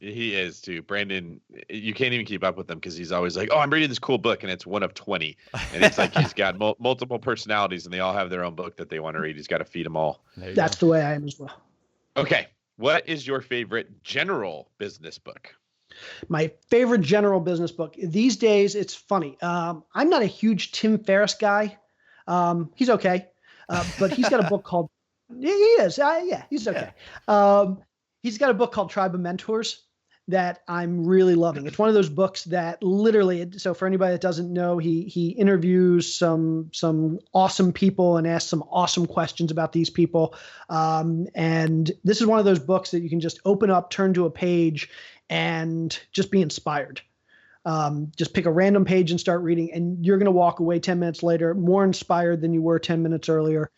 He is too. Brandon, you can't even keep up with him because he's always like, "Oh, I'm reading this cool book," and it's one of 20. And it's like he's got multiple personalities, and they all have their own book that they want to read. He's got to feed them all. That's the way I am as well. Okay, what is your favorite general business book? My favorite general business book these days. It's funny. I'm not a huge Tim Ferriss guy. He's okay, but he's got a book called. He is. Yeah, he's okay. He's got a book called Tribe of Mentors that I'm really loving. It's one of those books that literally, so for anybody that doesn't know, he interviews some awesome people and asks some awesome questions about these people. And this is one of those books that you can just open up, turn to a page, and just be inspired. Just pick a random page and start reading, and you're going to walk away 10 minutes later more inspired than you were 10 minutes earlier.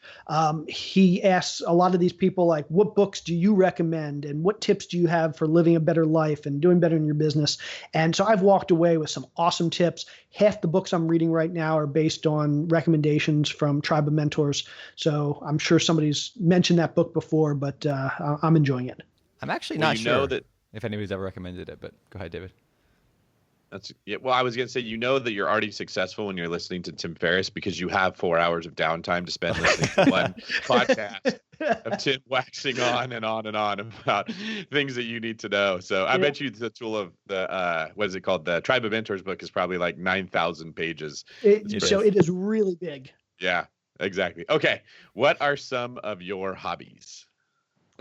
He asks a lot of these people, like, what books do you recommend and what tips do you have for living a better life and doing better in your business? And so I've walked away with some awesome tips. Half the books I'm reading right now are based on recommendations from Tribe of Mentors. So I'm sure somebody's mentioned that book before, but I'm enjoying it. I'm actually not sure if anybody's ever recommended it, but go ahead, David. Well, I was going to say, that you're already successful when you're listening to Tim Ferriss because you have 4 hours of downtime to spend listening to one podcast of Tim waxing on and on and on about things that you need to know. So I bet you the tool of the, what is it called? The Tribe of Mentors book is probably like 9,000 pages. So it is really big. Yeah, exactly. Okay. What are some of your hobbies?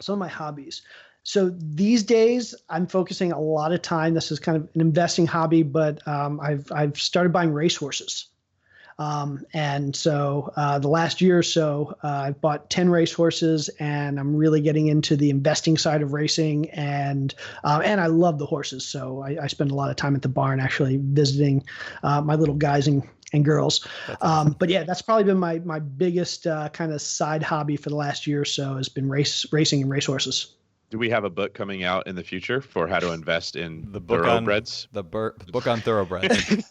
Some of my hobbies. So these days I'm focusing a lot of time. This is kind of an investing hobby, but I've started buying racehorses. And so the last year or so, I've bought 10 racehorses, and I'm really getting into the investing side of racing. And I love the horses. So I spend a lot of time at the barn actually visiting my little guys and girls. Awesome. But yeah, that's probably been my biggest kind of side hobby for the last year or so, has been racing and racehorses. Do we have a book coming out in the future for how to invest in the thoroughbreds? Book on thoroughbreds.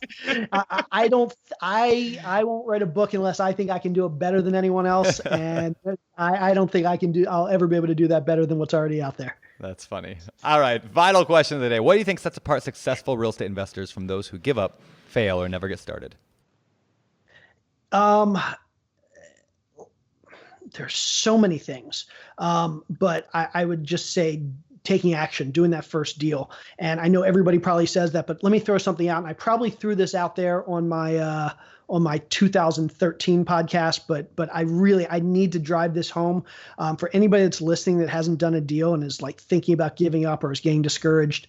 I won't write a book unless I think I can do it better than anyone else, and I don't think I'll ever be able to do that better than what's already out there. That's funny. All right, final question of the day. What do you think sets apart successful real estate investors from those who give up, fail, or never get started? There's so many things, but I would just say taking action, doing that first deal. And I know everybody probably says that, but let me throw something out. And I probably threw this out there on my 2013 podcast, but I need to drive this home for anybody that's listening that hasn't done a deal and is like thinking about giving up or is getting discouraged.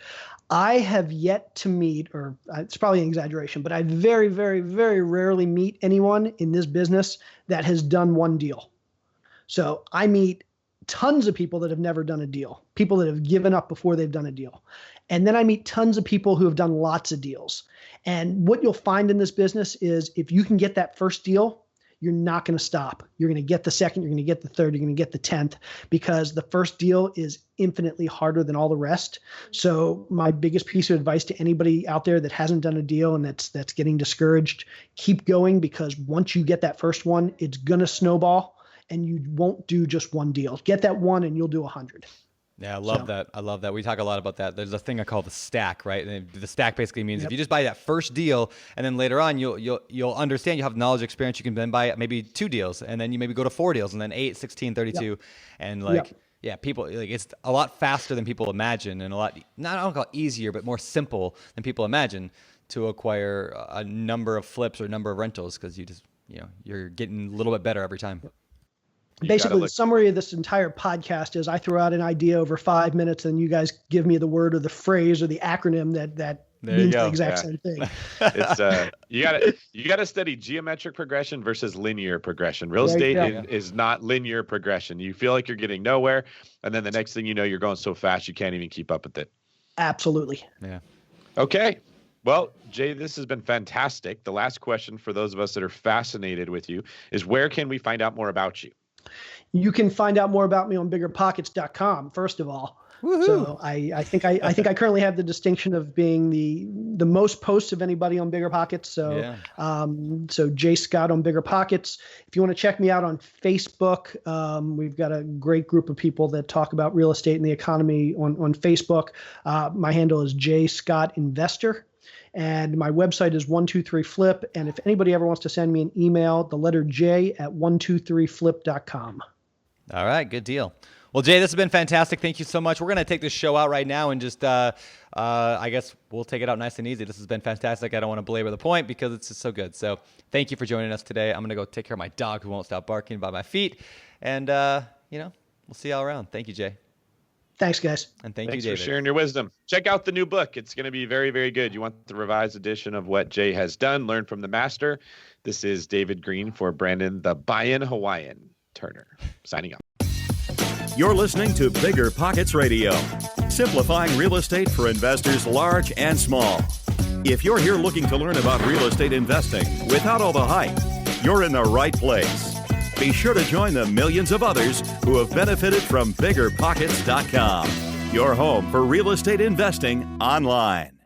I have yet to meet, or it's probably an exaggeration, but I very, very, very rarely meet anyone in this business that has done one deal. So I meet tons of people that have never done a deal, people that have given up before they've done a deal. And then I meet tons of people who have done lots of deals. And what you'll find in this business is if you can get that first deal, you're not going to stop. You're going to get the second, you're going to get the third, you're going to get the 10th, because the first deal is infinitely harder than all the rest. So my biggest piece of advice to anybody out there that hasn't done a deal and that's getting discouraged, keep going, because once you get that first one, it's going to snowball. And you won't do just one deal. Get that one and you'll do 100. Yeah, I love that. I love that. We talk a lot about that. There's a thing I call the stack, right? And the stack basically means if you just buy that first deal, and then later on you'll understand, you have knowledge, experience, you can then buy maybe 2 deals, and then you maybe go to 4 deals, and then 8, 16, 32. And people, it's a lot faster than people imagine, and a lot, I don't call it easier, but more simple than people imagine to acquire a number of flips or number of rentals, because you're getting a little bit better every time. Basically, the summary of this entire podcast is I throw out an idea over 5 minutes, and you guys give me the word or the phrase or the acronym that means the exact same thing. It's you gotta study geometric progression versus linear progression. Real estate is not linear progression. You feel like you're getting nowhere, and then the next thing you know, you're going so fast you can't even keep up with it. Absolutely. Yeah. Okay. Well, Jay, this has been fantastic. The last question for those of us that are fascinated with you is, where can we find out more about you? You can find out more about me on BiggerPockets.com, first of all. Woo-hoo. So I think I currently have the distinction of being the most posts of anybody on BiggerPockets. So so Jay Scott on BiggerPockets. If you want to check me out on Facebook, we've got a great group of people that talk about real estate and the economy on Facebook. My handle is Jay Scott Investor. And my website is 123flip. And if anybody ever wants to send me an email, the letter J at 123flip.com. All right, good deal. Well, Jay, this has been fantastic. Thank you so much. We're going to take this show out right now and just, I guess we'll take it out nice and easy. This has been fantastic. I don't want to belabor the point because it's just so good. So thank you for joining us today. I'm going to go take care of my dog who won't stop barking by my feet. And, we'll see you all around. Thank you, Jay. Thanks, guys. And thanks you, David. for sharing your wisdom. Check out the new book. It's going to be very, very good. You want the revised edition of what Jay has done, learn from the master. This is David Green for Brandon, the Buy-in Hawaiian Turner, signing off. You're listening to Bigger Pockets Radio, simplifying real estate for investors large and small. If you're here looking to learn about real estate investing without all the hype, you're in the right place. Be sure to join the millions of others who have benefited from BiggerPockets.com, your home for real estate investing online.